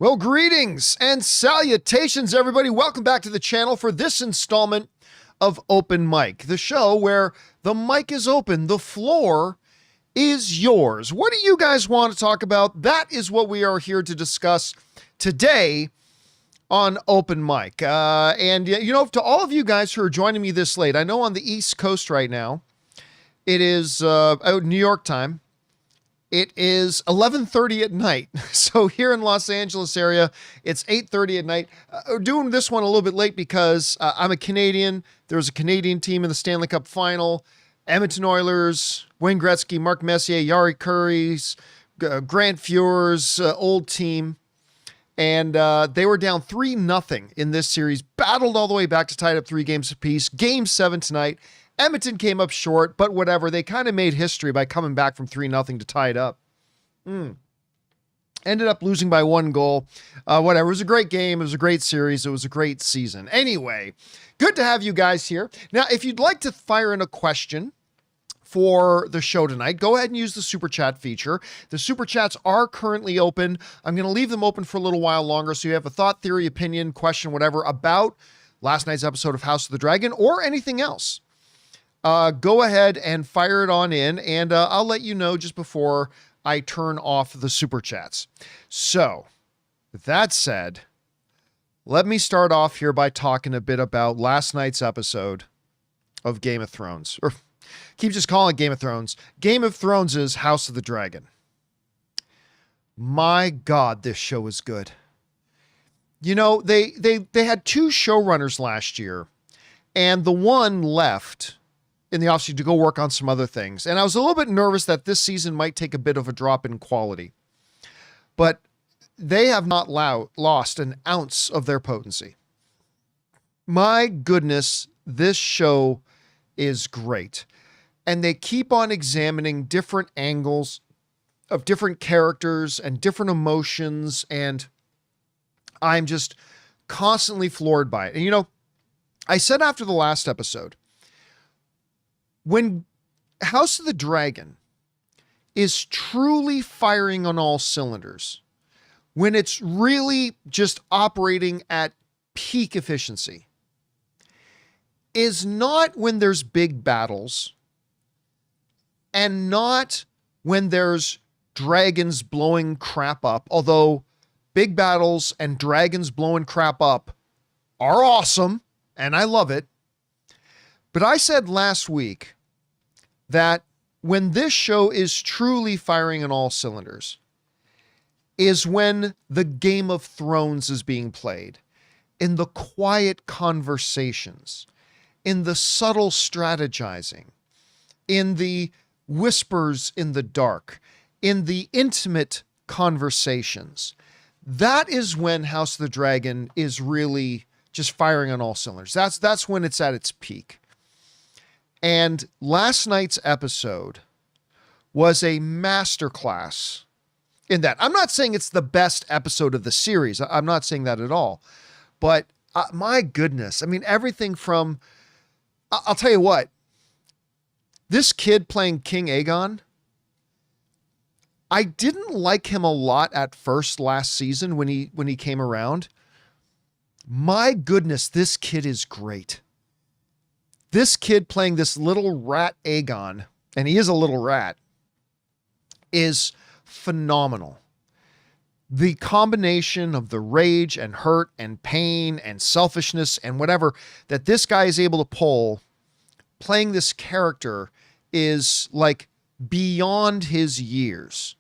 Well, greetings and salutations, everybody. Welcome back to the channel for this installment of Open Mic, the show where the mic is open, the floor is yours. What do you guys want to talk about? That is what we are here to discuss today on Open Mic. And you know, to all of you guys who are joining me this late, I know on the East Coast right now, it is New York time. It is 11:30 at night. So here in Los Angeles area, it's 8:30 at night. We're doing this one a little bit late because I'm a Canadian. There was a Canadian team in the Stanley Cup final. Edmonton Oilers, Wayne Gretzky, Mark Messier, Yari Curry's, Grant Fuhr's old team. And they were down 3-0 in this series, battled all the way back to tied up 3 games apiece. Game 7 tonight. Edmonton came up short, but whatever. They kind of made history by coming back from 3-0 to tie it up. Ended up losing by 1 goal. Whatever. It was a great game. It was a great series. It was a great season. Anyway, good to have you guys here. Now, if you'd like to fire in a question for the show tonight, go ahead and use the super chat feature. The super chats are currently open. I'm going to leave them open for a little while longer. So you have a thought, theory, opinion, question, whatever about last night's episode of House of the Dragon or anything else. Go ahead and fire it on in, and I'll let you know just before I turn off the super chats. So, with that said, let me start off here by talking a bit about last night's episode of Game of Thrones. Or keep just calling it Game of Thrones. Game of Thrones is House of the Dragon. My God, this show is good. You know, they had 2 showrunners last year, and the one left in the offseason to go work on some other things. And I was a little bit nervous that this season might take a bit of a drop in quality. But they have not lost an ounce of their potency. My goodness, this show is great. And they keep on examining different angles of different characters and different emotions. And I'm just constantly floored by it. And you know, I said after the last episode, when House of the Dragon is truly firing on all cylinders, when it's really just operating at peak efficiency, is not when there's big battles and not when there's dragons blowing crap up, although big battles and dragons blowing crap up are awesome and I love it. But I said last week that when this show is truly firing on all cylinders is when the Game of Thrones is being played, in the quiet conversations, in the subtle strategizing, in the whispers in the dark, in the intimate conversations. That is when House of the Dragon is really just firing on all cylinders. That's when it's at its peak. And last night's episode was a masterclass in that. I'm not saying it's the best episode of the series. I'm not saying that at all. But my goodness, I mean, everything from, I'll tell you what, this kid playing King Aegon, I didn't like him a lot at first last season when he came around. My goodness, this kid is great. This kid playing this little rat Aegon, and he is a little rat, is phenomenal. The combination of the rage and hurt and pain and selfishness and whatever that this guy is able to pull playing this character is like beyond his years,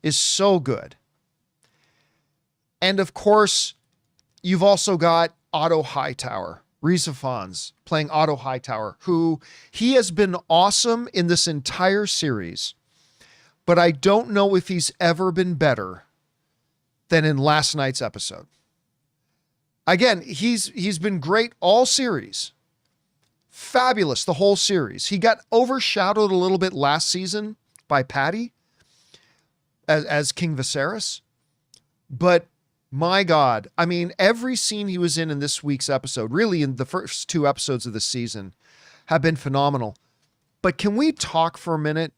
is so good. And of course, you've also got Otto Hightower, Rhys Ifans playing Otto Hightower, who he has been awesome in this entire series, but I don't know if he's ever been better than in last night's episode. Again, he's been great all series. Fabulous the whole series. He got overshadowed a little bit last season by Patty as King Viserys, but my God, I mean, every scene he was in this week's episode, really in the first 2 episodes of the season, have been phenomenal. But can we talk for a minute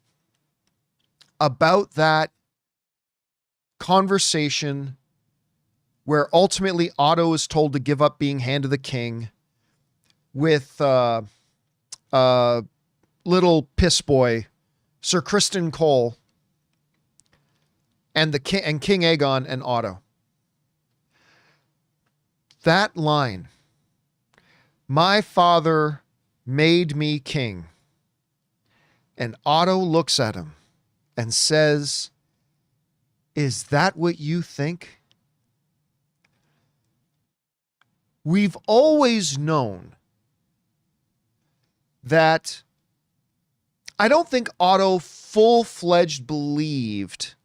about that conversation where ultimately Otto is told to give up being Hand of the King with little piss boy, Sir Criston Cole, and King Aegon and Otto. That line, "My father made me king," and Otto looks at him and says, "Is that what you think?" We've always known that I don't think Otto full-fledged believed,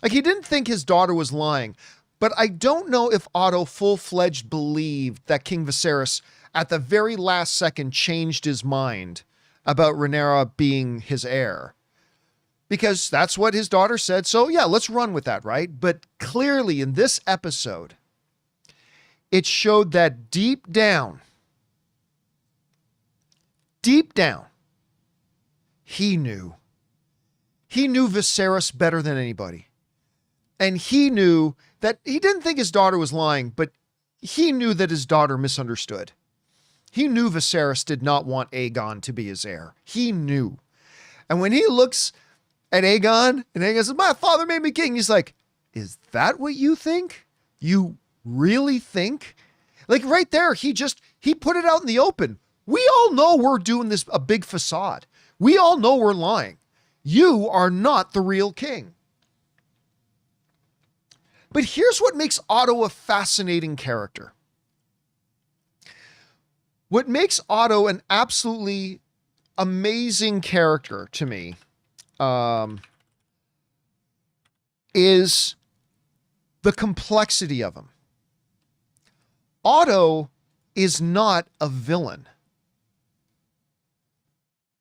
like he didn't think his daughter was lying, but I don't know if Otto full-fledged believed that King Viserys at the very last second changed his mind about Rhaenyra being his heir. Because that's what his daughter said. So yeah, let's run with that, right? But clearly in this episode, it showed that deep down, he knew. He knew Viserys better than anybody. And he knew that he didn't think his daughter was lying, but he knew that his daughter misunderstood. He knew Viserys did not want Aegon to be his heir. He knew. And when he looks at Aegon, and Aegon says, "My father made me king," he's like, "Is that what you think? You really think?" Like right there, he put it out in the open. We all know we're doing this, a big facade. We all know we're lying. You are not the real king. But here's what makes Otto a fascinating character. What makes Otto an absolutely amazing character to me is the complexity of him. Otto is not a villain.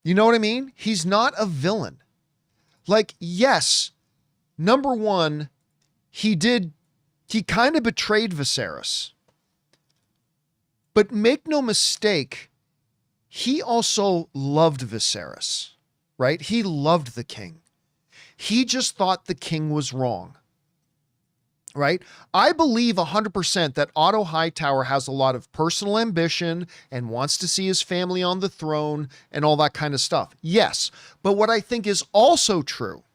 You know what I mean? He's not a villain. Like, yes, number one, he kind of betrayed Viserys. But make no mistake, he also loved Viserys, right? He loved the king. He just thought the king was wrong, right? I believe 100% that Otto Hightower has a lot of personal ambition and wants to see his family on the throne and all that kind of stuff. Yes, but what I think is also true,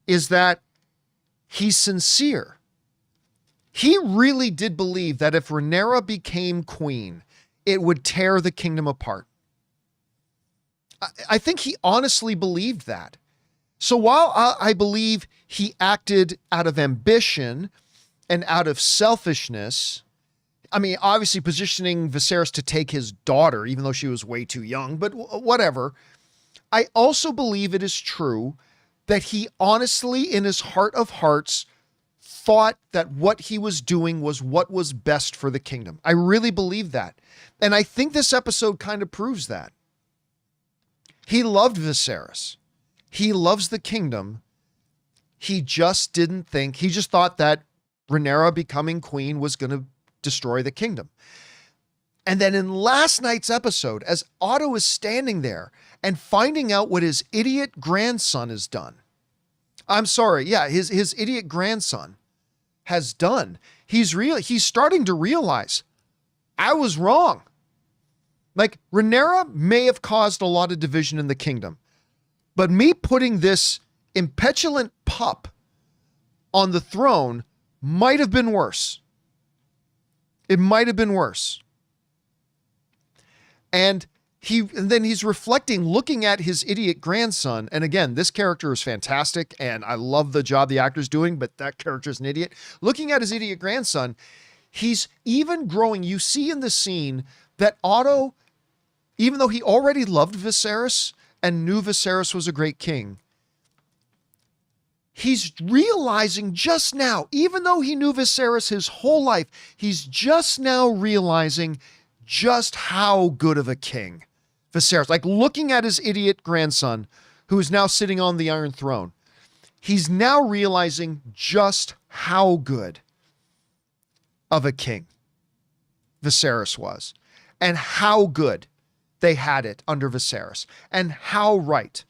is that he's sincere. He really did believe that if Rhaenyra became queen, it would tear the kingdom apart. I think he honestly believed that. So while I believe he acted out of ambition and out of selfishness, I mean, obviously positioning Viserys to take his daughter, even though she was way too young, but whatever. I also believe it is true that he honestly, in his heart of hearts, thought that what he was doing was what was best for the kingdom. I really believe that. And I think this episode kind of proves that. He loved Viserys. He loves the kingdom. He just thought that Rhaenyra becoming queen was going to destroy the kingdom. And then in last night's episode, as Otto is standing there and finding out what his idiot grandson has done. I'm sorry. Yeah, his idiot grandson has done. He's starting to realize I was wrong. Like Rhaenyra may have caused a lot of division in the kingdom, but me putting this impetulant pup on the throne might have been worse. It might have been worse. And then he's reflecting, looking at his idiot grandson. And again, this character is fantastic. And I love the job the actor's doing, but that character is an idiot. Looking at his idiot grandson, he's even growing. You see in the scene that Otto, even though he already loved Viserys and knew Viserys was a great king, he's realizing just now, even though he knew Viserys his whole life, he's just now realizing just how good of a king Viserys, like looking at his idiot grandson, who is now sitting on the Iron Throne. He's now realizing just how good of a king Viserys was, and how good they had it under Viserys, and how right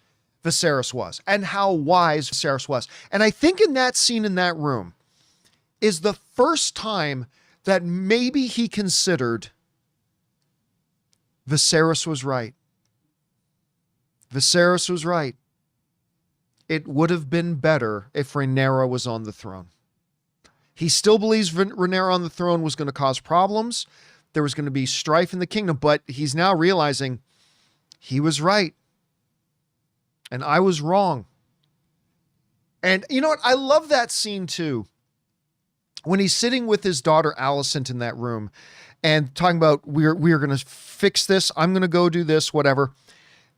Viserys was and how wise Viserys was. And I think in that scene in that room is the first time that maybe he considered Viserys was right. Viserys was right. It would have been better if Rhaenyra was on the throne. He still believes Rhaenyra on the throne was going to cause problems. There was going to be strife in the kingdom, but he's now realizing he was right. And I was wrong. And you know what? I love that scene too. When he's sitting with his daughter, Alicent, in that room and talking about, we are going to fix this. I'm going to go do this, whatever.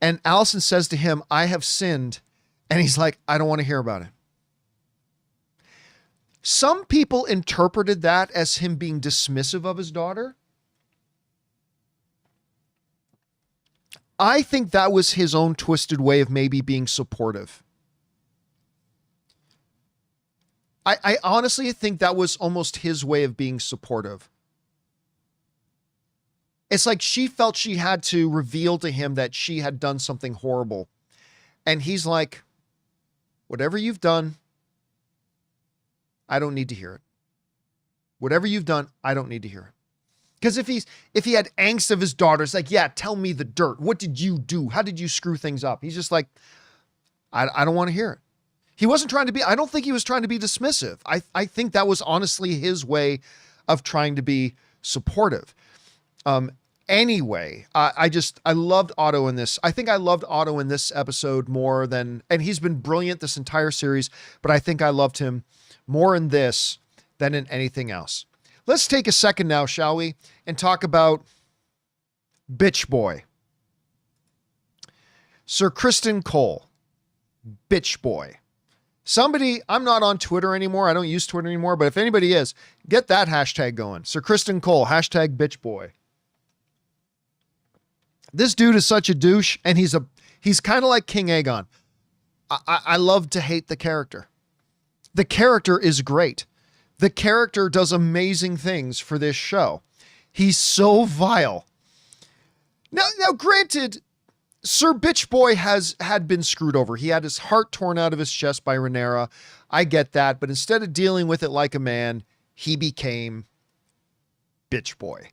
And Alicent says to him, I have sinned. And he's like, I don't want to hear about it. Some people interpreted that as him being dismissive of his daughter. I think that was his own twisted way of maybe being supportive. I honestly think that was almost his way of being supportive. It's like she felt she had to reveal to him that she had done something horrible. And he's like, whatever you've done, I don't need to hear it. Whatever you've done, I don't need to hear it. Because if he had angst of his daughter, it's like, yeah, tell me the dirt. What did you do? How did you screw things up? He's just like, I don't want to hear it. He wasn't trying to be, I don't think he was trying to be dismissive. I think that was honestly his way of trying to be supportive. Anyway, I loved Otto in this. I think I loved Otto in this episode more than, and he's been brilliant this entire series, but I think I loved him more in this than in anything else. Let's take a second now, shall we, and talk about Bitch Boy. Sir Criston Cole. Bitch Boy. Somebody, I'm not on Twitter anymore. I don't use Twitter anymore, but if anybody is, get that hashtag going. Sir Criston Cole, hashtag Bitch Boy. This dude is such a douche, and he's kind of like King Aegon. I love to hate the character. The character is great. The character does amazing things for this show. He's so vile. Now granted, Sir Bitch Boy had been screwed over. He had his heart torn out of his chest by Rhaenyra. I get that, but instead of dealing with it like a man, he became Bitch Boy.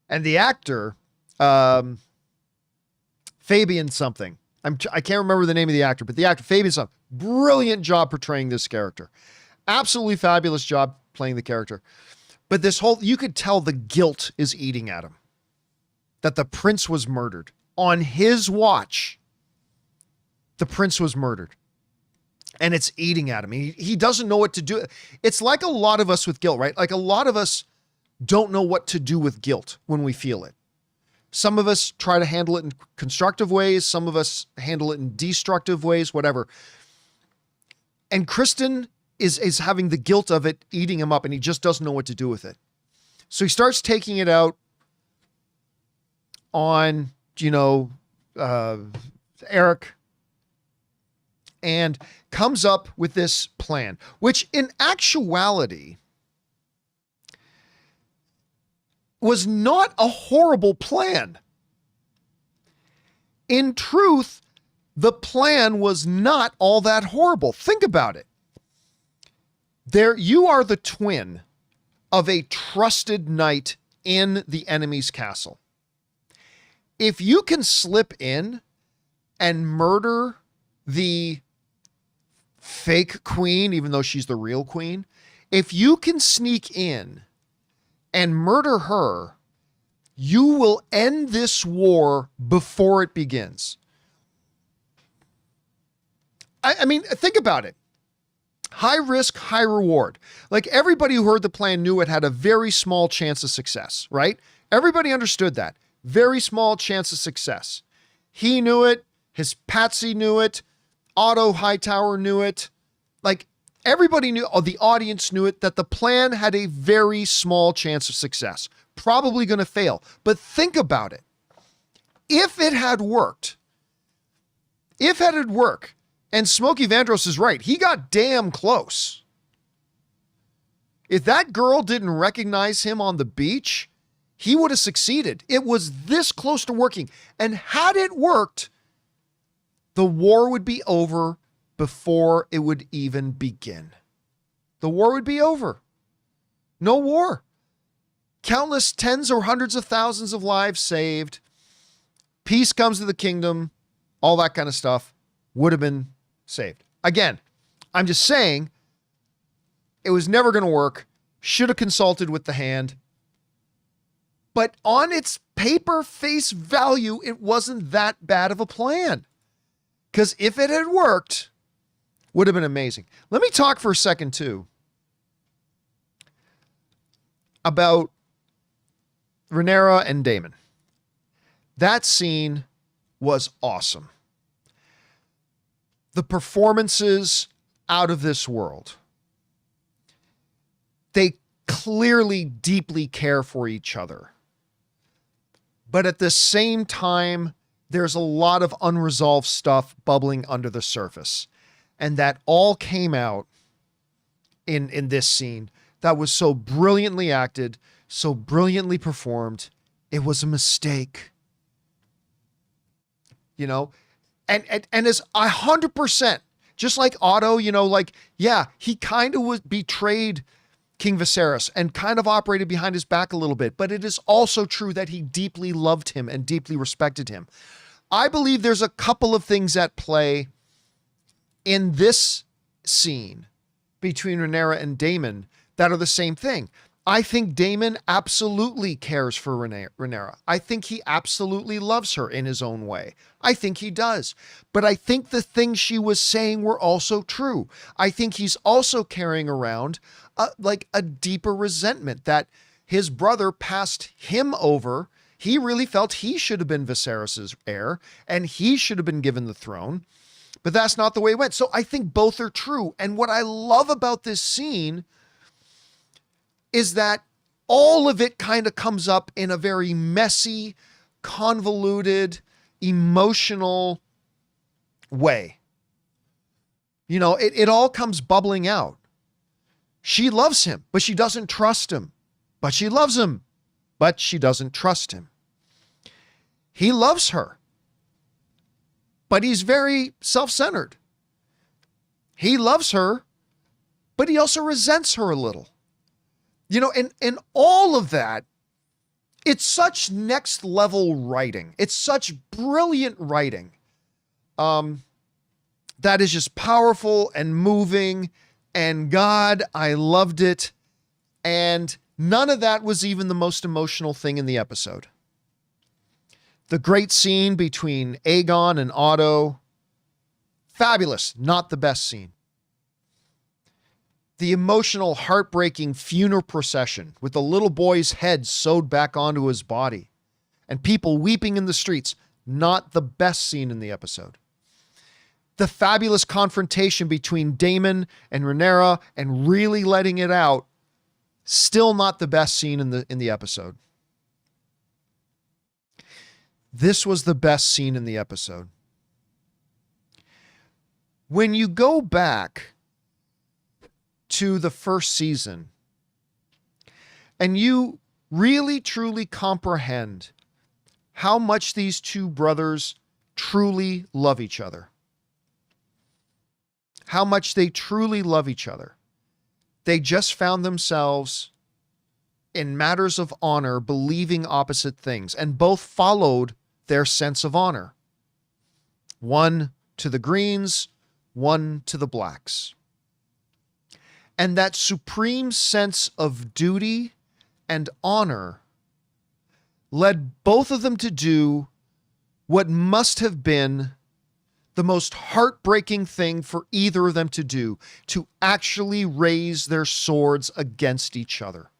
And the actor, Fabian something. I can't remember the name of the actor, but the actor, Fabian something. Brilliant job portraying this character. Absolutely fabulous job playing the character. But you could tell the guilt is eating at him. That the prince was murdered. On his watch, the prince was murdered. And it's eating at him. He doesn't know what to do. It's like a lot of us with guilt, right? Like a lot of us don't know what to do with guilt when we feel it. Some of us try to handle it in constructive ways. Some of us handle it in destructive ways, whatever. And Criston is having the guilt of it eating him up, and he just doesn't know what to do with it. So he starts taking it out on, Eric, and comes up with this plan, which in actuality was not a horrible plan. In truth, the plan was not all that horrible. Think about it. You are the twin of a trusted knight in the enemy's castle. If you can slip in and murder the fake queen, even though she's the real queen, if you can sneak in and murder her, you will end this war before it begins. I mean, think about it. High risk, high reward. Like everybody who heard the plan knew it had a very small chance of success, right? Everybody understood that. Very small chance of success. He knew it. His patsy knew it. Otto Hightower knew it. Like everybody knew, the audience knew it, that the plan had a very small chance of success. Probably going to fail. But think about it. If it had worked, and Smokey Vandross is right, he got damn close. If that girl didn't recognize him on the beach, he would have succeeded. It was this close to working. And had it worked, the war would be over before it would even begin. The war would be over. No war. Countless tens or hundreds of thousands of lives saved. Peace comes to the kingdom. All that kind of stuff would have been saved. Again, I'm just saying it was never going to work. Should have consulted with the hand. But on its paper face value, it wasn't that bad of a plan. Because if it had worked, would have been amazing. Let me talk for a second, too, about Rhaenyra and Daemon. That scene was awesome. The performances out of this world. They clearly deeply care for each other. But at the same time, there's a lot of unresolved stuff bubbling under the surface. And that all came out in this scene that was so brilliantly acted, so brilliantly performed. It was a mistake. You know, and as 100%, just like Otto, you know, like, yeah, he kind of was betrayed King Viserys and kind of operated behind his back a little bit, but it is also true that he deeply loved him and deeply respected him. I believe there's a couple of things at play in this scene between Rhaenyra and Daemon that are the same thing. I think Daemon absolutely cares for Rhaenyra. I think he absolutely loves her in his own way. I think he does. But I think the things she was saying were also true. I think he's also carrying around like a deeper resentment that his brother passed him over. He really felt he should have been Viserys' heir and he should have been given the throne. But that's not the way it went. So I think both are true. And what I love about this scene is that all of it kind of comes up in a very messy, convoluted, emotional way. You know, it all comes bubbling out. She loves him, but she doesn't trust him. But she loves him, but she doesn't trust him. He loves her, but he's very self-centered. He loves her, but he also resents her a little. You know, and all of that, it's such next level writing. It's such brilliant writing. That is just powerful and moving. And God, I loved it. And none of that was even the most emotional thing in the episode. The great scene between Aegon and Otto, fabulous, not the best scene. The emotional, heartbreaking funeral procession with the little boy's head sewed back onto his body and people weeping in the streets, not the best scene in the episode. The fabulous confrontation between Daemon and Rhaenyra and really letting it out, still not the best scene in the episode. This was the best scene in the episode. When you go back to the first season and you really truly comprehend how much these two brothers truly love each other, how much they truly love each other, they just found themselves in matters of honor believing opposite things, and both followed their sense of honor. One to the Greens, one to the Blacks. And that supreme sense of duty and honor led both of them to do what must have been the most heartbreaking thing for either of them to do, to actually raise their swords against each other.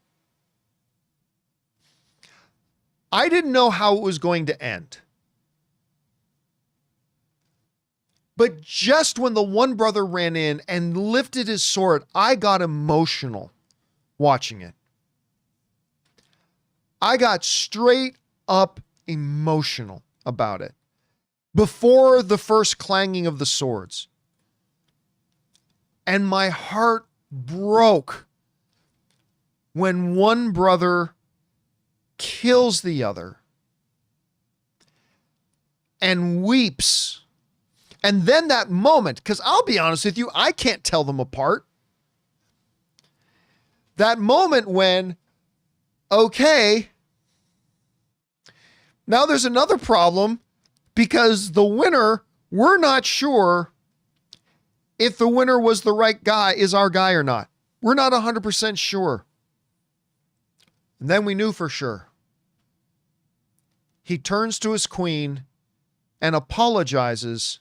I didn't know how it was going to end. But just when the one brother ran in and lifted his sword, I got emotional watching it. I got straight up emotional about it. Before the first clanging of the swords. And my heart broke when one brother kills the other and weeps And then that moment, because I'll be honest with you, I can't tell them apart. That moment when, okay, now there's another problem because the winner, we're not sure if the winner was the right guy, is our guy or not. We're not 100% sure. And then we knew for sure. He turns to his queen and apologizes.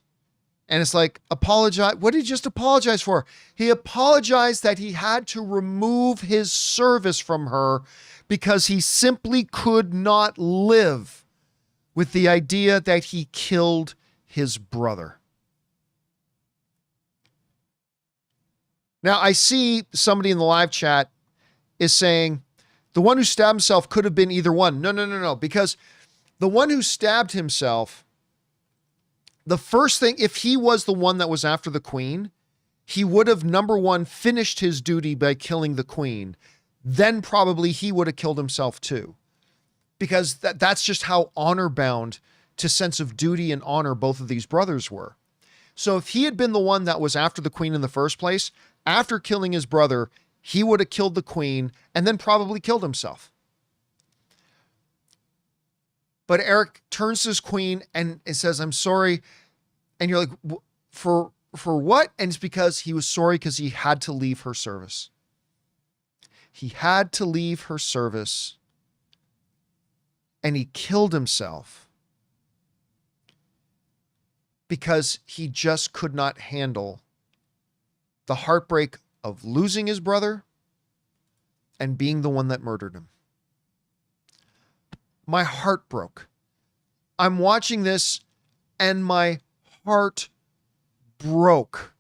And it's like, apologize. What did he just apologize for? He apologized that he had to remove his service from her because he simply could not live with the idea that he killed his brother. Now, I see somebody in the live chat is saying the one who stabbed himself could have been either one. No. Because the one who stabbed himself, the first thing, if he was the one that was after the queen, he would have, number one, finished his duty by killing the queen. Then probably he would have killed himself too. Because that's just how honor bound to sense of duty and honor both of these brothers were. So if he had been the one that was after the queen in the first place, after killing his brother, he would have killed the queen and then probably killed himself. But Eric turns to his queen and it says, I'm sorry. And you're like, for what? And it's because he was sorry because he had to leave her service. He had to leave her service and he killed himself because he just could not handle the heartbreak of losing his brother and being the one that murdered him. My heart broke. I'm watching this and my heart broke.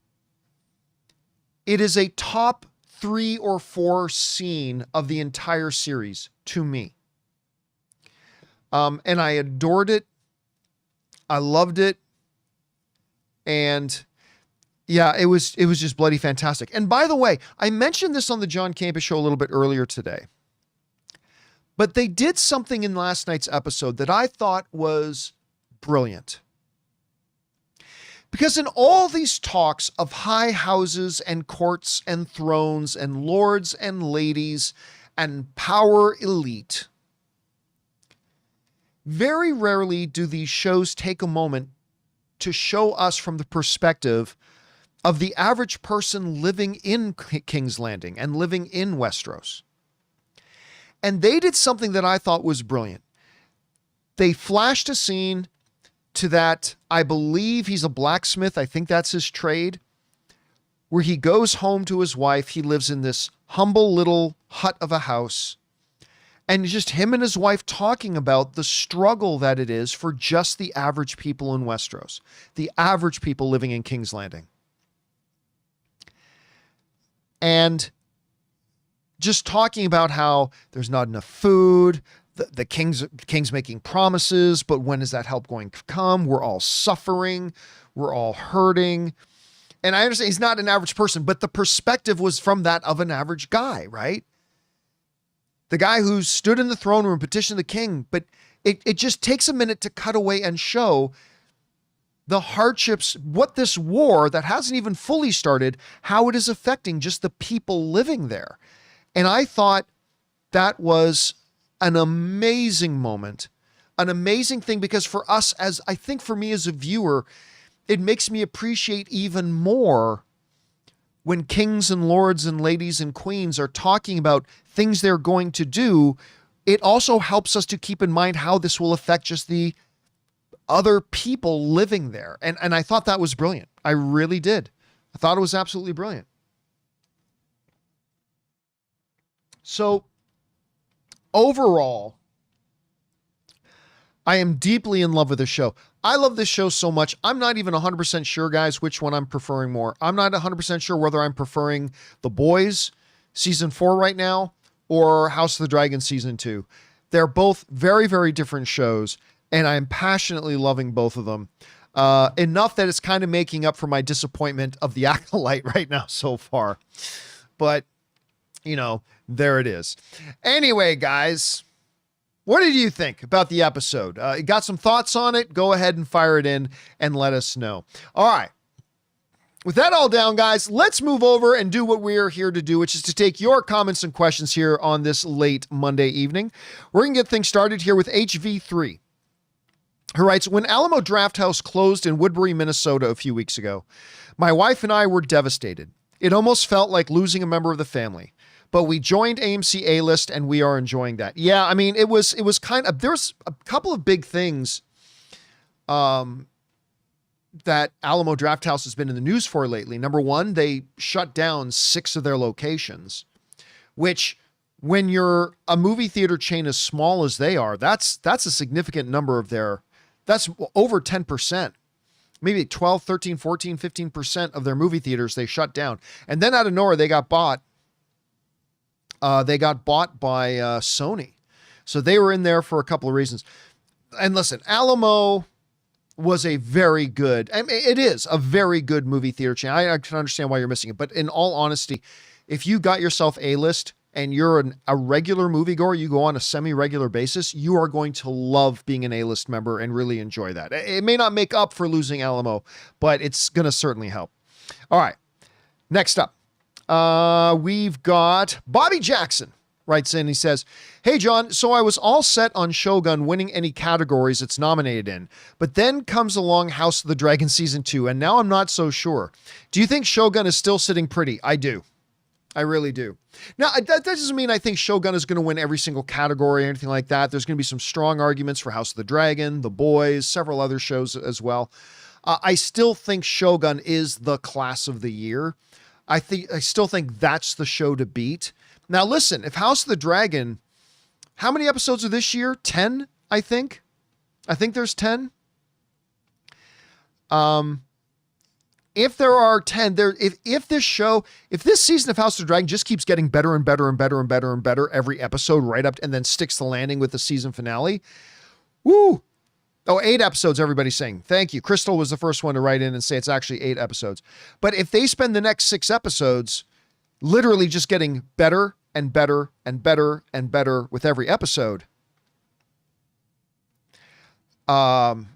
It is a top 3 or 4 scene of the entire series to me. And I adored it. I loved it. And yeah, it was just bloody fantastic. And by the way, I mentioned this on the John Campea Show a little bit earlier today. But they did something in last night's episode that I thought was brilliant. Because in all these talks of high houses and courts and thrones and lords and ladies and power elite, very rarely do these shows take a moment to show us from the perspective of the average person living in King's Landing and living in Westeros. And they did something that I thought was brilliant. They flashed a scene to that, I believe he's a blacksmith, I think that's his trade, where he goes home to his wife. He lives in this humble little hut of a house. And just him and his wife talking about the struggle that it is for just the average people in Westeros, the average people living in King's Landing. And just talking about how there's not enough food, the king's making promises, but when is that help going to come? We're all suffering. We're all hurting. And I understand he's not an average person, but the perspective was from that of an average guy, right? The guy who stood in the throne room, petitioned the king, but it just takes a minute to cut away and show the hardships, what this war that hasn't even fully started, how it is affecting just the people living there. And I thought that was an amazing moment, an amazing thing, because for us, as I think for me as a viewer, it makes me appreciate even more when kings and lords and ladies and queens are talking about things they're going to do. It also helps us to keep in mind how this will affect just the other people living there. And I thought that was brilliant. I really did. I thought it was absolutely brilliant. So overall, I am deeply in love with the show. I love this show so much. I'm not even 100% sure, guys, which one I'm preferring more. I'm not 100% sure whether I'm preferring The Boys season 4 right now or House of the Dragon season 2. They're both very, very different shows, and I'm passionately loving both of them. Enough that it's kind of making up for my disappointment of The Acolyte right now so far. But, you know, there it is. Anyway, guys, What did you think about the episode? You got some thoughts on it? Go ahead and fire it in and let us know. All right. With that all down, guys, let's move over and do what we're here to do, which is to take your comments and questions here on this late Monday evening. We're going to get things started here with HV3. Who writes, when Alamo Drafthouse closed in Woodbury, Minnesota a few weeks ago, my wife and I were devastated. It almost felt like losing a member of the family. But we joined AMC A-List and we are enjoying that. Yeah, I mean, it was kind of, there's a couple of big things that Alamo Drafthouse has been in the news for lately. Number one, they shut down 6 of their locations, which when you're a movie theater chain as small as they are, that's a significant number of that's over 10%. Maybe 12, 13, 14, 15% of their movie theaters they shut down. And then out of nowhere, they got bought. They got bought by Sony. So they were in there for a couple of reasons. And listen, Alamo was a very good, I mean, it is a very good movie theater chain. I can understand why you're missing it. But in all honesty, if you got yourself A-List and you're a regular moviegoer, you go on a semi-regular basis, you are going to love being an A-List member and really enjoy that. It may not make up for losing Alamo, but it's going to certainly help. All right. Next up. We've got Bobby Jackson writes in. He says, hey, John, so I was all set on Shogun winning any categories it's nominated in, but then comes along House of the Dragon Season 2, and now I'm not so sure. Do you think Shogun is still sitting pretty? I do. I really do. Now, that doesn't mean I think Shogun is going to win every single category or anything like that. There's going to be some strong arguments for House of the Dragon, The Boys, several other shows as well. I still think Shogun is the class of the year. I still think that's the show to beat. Now, listen, if House of the Dragon, how many episodes are this year? 10, I think. I think there's 10. If there are 10, if this season of House of the Dragon just keeps getting better and better and better and better and better every episode right up and then sticks the landing with the season finale, woo! Oh, 8 episodes, everybody's saying. Thank you. Crystal was the first one to write in and say it's actually 8 episodes. But if they spend the next 6 episodes literally just getting better and better and better and better with every episode, then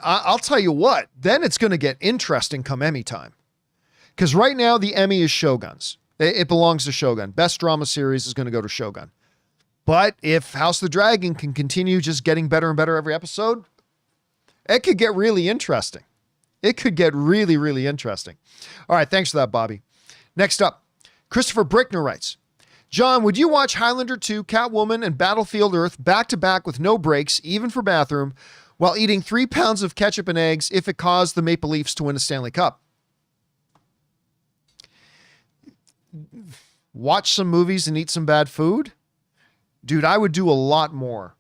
I'll tell you what, then it's going to get interesting come Emmy time. Because right now the Emmy is Shogun's. It belongs to Shogun. Best drama series is going to go to Shogun. But if House of the Dragon can continue just getting better and better every episode, it could get really interesting. It could get really, really interesting. All right, thanks for that, Bobby. Next up, Christopher Brickner writes, John, would you watch Highlander 2, Catwoman, and Battlefield Earth back-to-back with no breaks, even for bathroom, while eating 3 pounds of ketchup and eggs if it caused the Maple Leafs to win a Stanley Cup? Watch some movies and eat some bad food? Dude, I would do a lot more.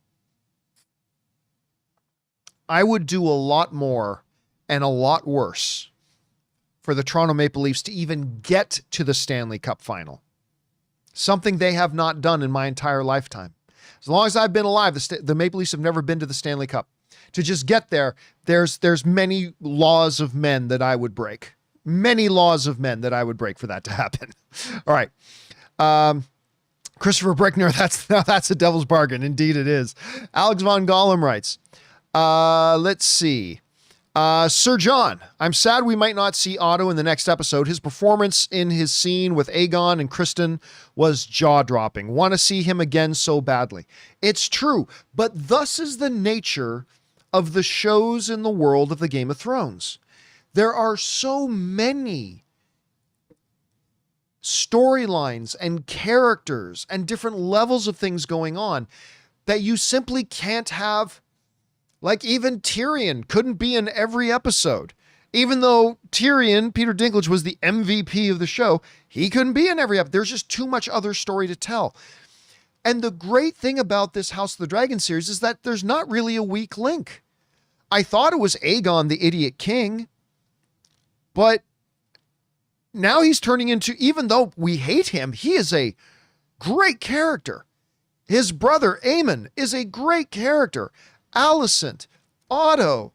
I would do a lot more and a lot worse for the Toronto Maple Leafs to even get to the Stanley Cup final. Something they have not done in my entire lifetime. As long as I've been alive, the Maple Leafs have never been to the Stanley Cup. To just get there, there's many laws of men that I would break. Many laws of men that I would break for that to happen. All right. Christopher Brickner, that's a devil's bargain. Indeed it is. Alex Von Gollum writes, let's see. Sir John, I'm sad we might not see Otto in the next episode. His performance in his scene with Aegon and Kristen was jaw-dropping. Want to see him again so badly. It's true, but thus is the nature of the shows in the world of the Game of Thrones. There are so many storylines and characters and different levels of things going on that you simply can't have. Like even Tyrion couldn't be in every episode. Even though Tyrion, Peter Dinklage, was the MVP of the show, he couldn't be in every episode. There's just too much other story to tell. And the great thing about this House of the Dragon series is that there's not really a weak link. I thought it was Aegon, the idiot king, but now he's turning into, even though we hate him, he is a great character. His brother, Aemon, is a great character. Alicent, Otto.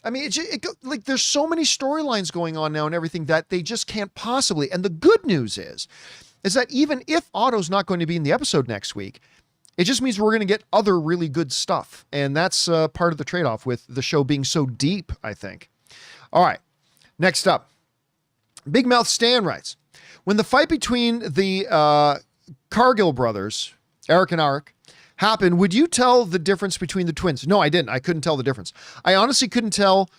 I mean, like there's so many storylines going on now and everything that they just can't possibly. And the good news is that even if Otto's not going to be in the episode next week, It just means we're going to get other really good stuff. And that's part of the trade-off with the show being so deep, I think. All right. Next up, Big Mouth Stan writes, when the fight between the Cargill brothers, Eric and Arik, happened, would you tell the difference between the twins? No, I didn't. I couldn't tell the difference. I honestly couldn't tell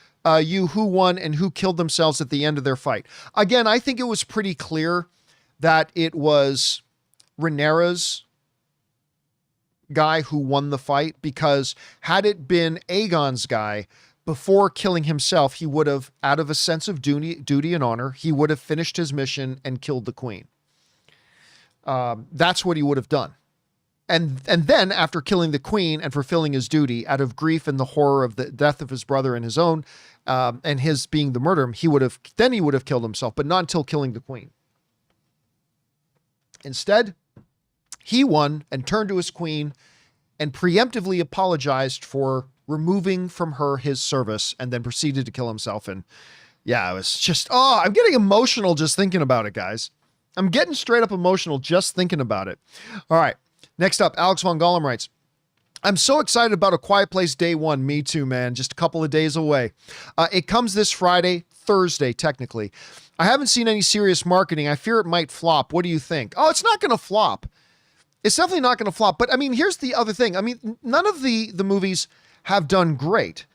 you who won and who killed themselves at the end of their fight. Again, I think it was pretty clear that it was Rhaenyra's guy who won the fight, because had it been Aegon's guy, before killing himself, he would have, out of a sense of duty and honor, he would have finished his mission and killed the queen. That's what he would have done. And then after killing the queen and fulfilling his duty, out of grief and the horror of the death of his brother and his own, and his being the murderer, he would have killed himself, but not until killing the queen. Instead, he won and turned to his queen and preemptively apologized for removing from her his service, and then proceeded to kill himself. And yeah, it was just, I'm getting emotional just thinking about it, guys. I'm getting straight up emotional just thinking about it. All right. Next up, Alex Von Gollum writes, I'm so excited about A Quiet Place Day 1. Me too, man. Just a couple of days away. It comes this Friday, Thursday, technically. I haven't seen any serious marketing. I fear it might flop. What do you think? Oh, it's not going to flop. It's definitely not going to flop. But I mean, here's the other thing. I mean, none of the movies have done great.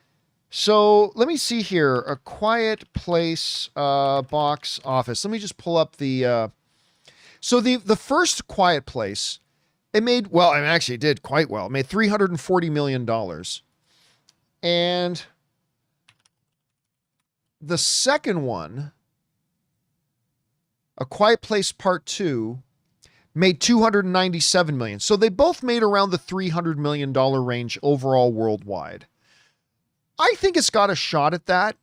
So let me see here. A Quiet Place box office. Let me just pull up the... So the first Quiet Place, it made, well, I mean, actually it did quite well. It made $340 million. And the second one, A Quiet Place Part 2, made $297 million. So they both made around the $300 million range overall worldwide. I think it's got a shot at that.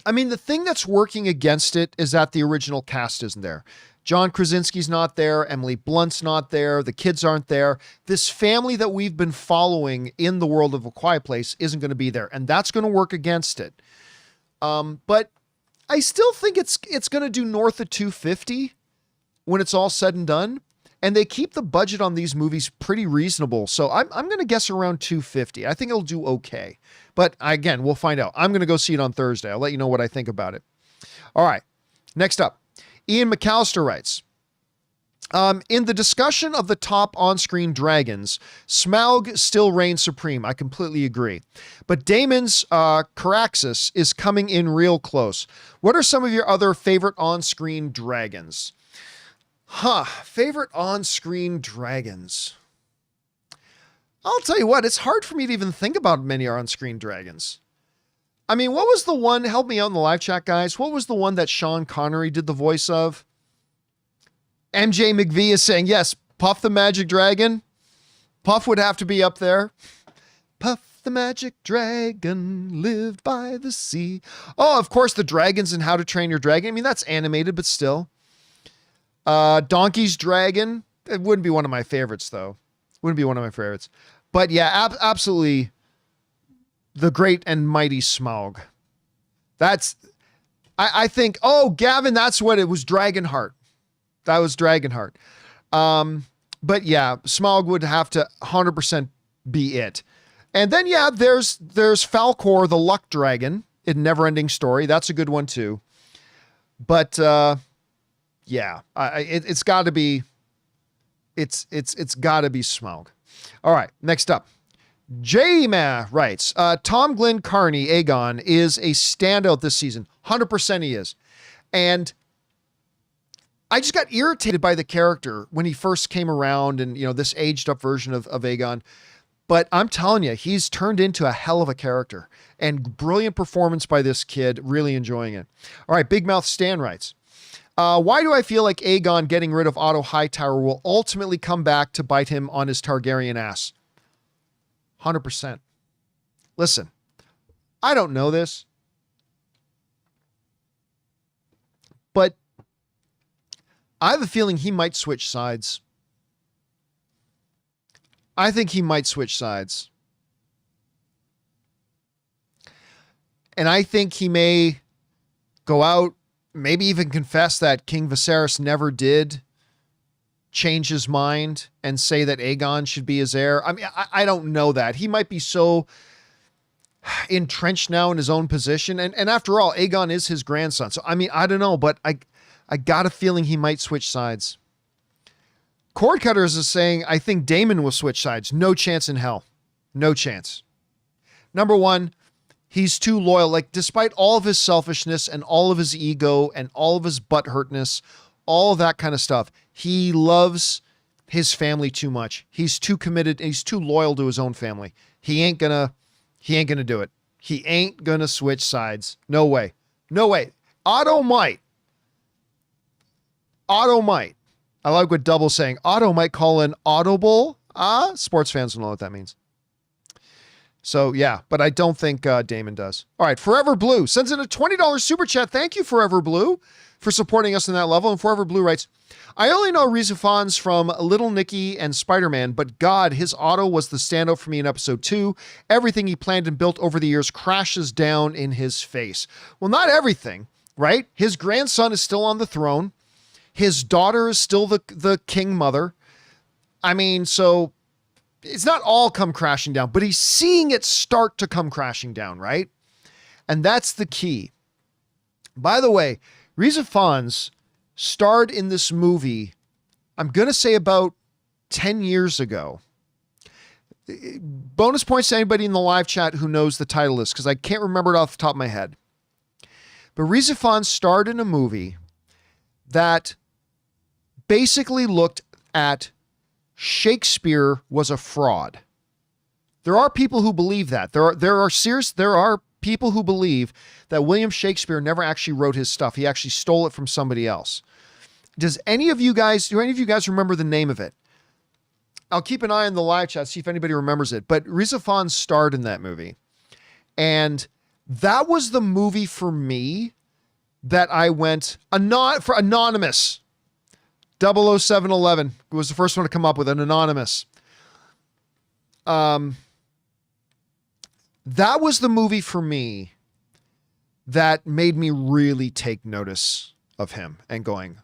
I mean, the thing that's working against it is that the original cast isn't there. John Krasinski's not there. Emily Blunt's not there. The kids aren't there. This family that we've been following in the world of A Quiet Place isn't going to be there. And that's going to work against it. But I still think it's going to do north of 250 when it's all said and done. And they keep the budget on these movies pretty reasonable. So I'm going to guess around 250. I think it'll do okay. But again, we'll find out. I'm going to go see it on Thursday. I'll let you know what I think about it. All right. Next up, Ian McAllister writes, in the discussion of the top on-screen dragons, Smaug still reigns supreme. I completely agree. But Daemon's Caraxes is coming in real close. What are some of your other favorite on-screen dragons? Favorite on-screen dragons. I'll tell you what, it's hard for me to even think about many on-screen dragons. I mean, what was the one, help me out in the live chat, guys. What was the one that Sean Connery did the voice of? MJ McVie is saying, yes, Puff the Magic Dragon. Puff would have to be up there. Puff the Magic Dragon lived by the sea. Oh, of course, the dragons in How to Train Your Dragon. I mean, that's animated, but still. Donkey's Dragon. It wouldn't be one of my favorites, though. Wouldn't be one of my favorites. But yeah, absolutely the great and mighty Smaug. That's, I think, oh, Gavin, that's what it was, Dragonheart. That was Dragonheart. But yeah, Smaug would have to 100% be it. And then, yeah, there's Falkor, the Luck Dragon in Neverending Story. That's a good one, too. But, yeah, it's got to be, it's got to be Smaug. All right, next up. J-Ma writes, Tom Glenn Carney, Aegon, is a standout this season. 100% he is. And I just got irritated by the character when he first came around and, you know, this aged up version of Aegon. But I'm telling you, he's turned into a hell of a character, and brilliant performance by this kid. Really enjoying it. All right. Big Mouth Stan writes, why do I feel like Aegon getting rid of Otto Hightower will ultimately come back to bite him on his Targaryen ass? 100%. Listen, I don't know this, but I have a feeling he might switch sides. I think he might switch sides. And I think he may go out, maybe even confess that King Viserys never did change his mind and say that Aegon should be his heir. I mean, I don't know that. He might be so entrenched now in his own position. And after all, Aegon is his grandson. So, I mean, I don't know, but I got a feeling he might switch sides. Cordcutters is saying, I think Daemon will switch sides. No chance in hell. No chance. Number one, he's too loyal. Like, despite all of his selfishness and all of his ego and all of his butthurtness, all of that kind of stuff, he loves his family too much. He's too committed. He's too loyal to his own family. He ain't gonna do it. He ain't gonna switch sides. No way. No way. Otto might. I like what Double's saying. Otto might call in audible. Sports fans will know what that means. So, yeah, but I don't think Damon does. All right, Forever Blue sends in a $20 super chat. Thank you, Forever Blue, for supporting us in that level. And Forever Blue writes, I only know Rizafans from Little Nicky and Spider-Man, but God, his Otto was the standout for me in episode 2. Everything he planned and built over the years crashes down in his face. Well, not everything, right? His grandson is still on the throne. His daughter is still the king mother. I mean, so it's not all come crashing down, but he's seeing it start to come crashing down, right? And that's the key. By the way, Reza Fons starred in this movie, I'm going to say about 10 years ago. Bonus points to anybody in the live chat who knows the title list, because I can't remember it off the top of my head. But Reza Fons starred in a movie that basically looked at Shakespeare was a fraud. There are people who believe that. There are people who believe that William Shakespeare never actually wrote his stuff. He actually stole it from somebody else. Do any of you guys remember the name of it? I'll keep an eye on the live chat, see if anybody remembers it. But Reza Fons starred in that movie. And that was the movie for me that I went for Anonymous. 00711 was the first one to come up with an Anonymous. That was the movie for me that made me really take notice of him and going,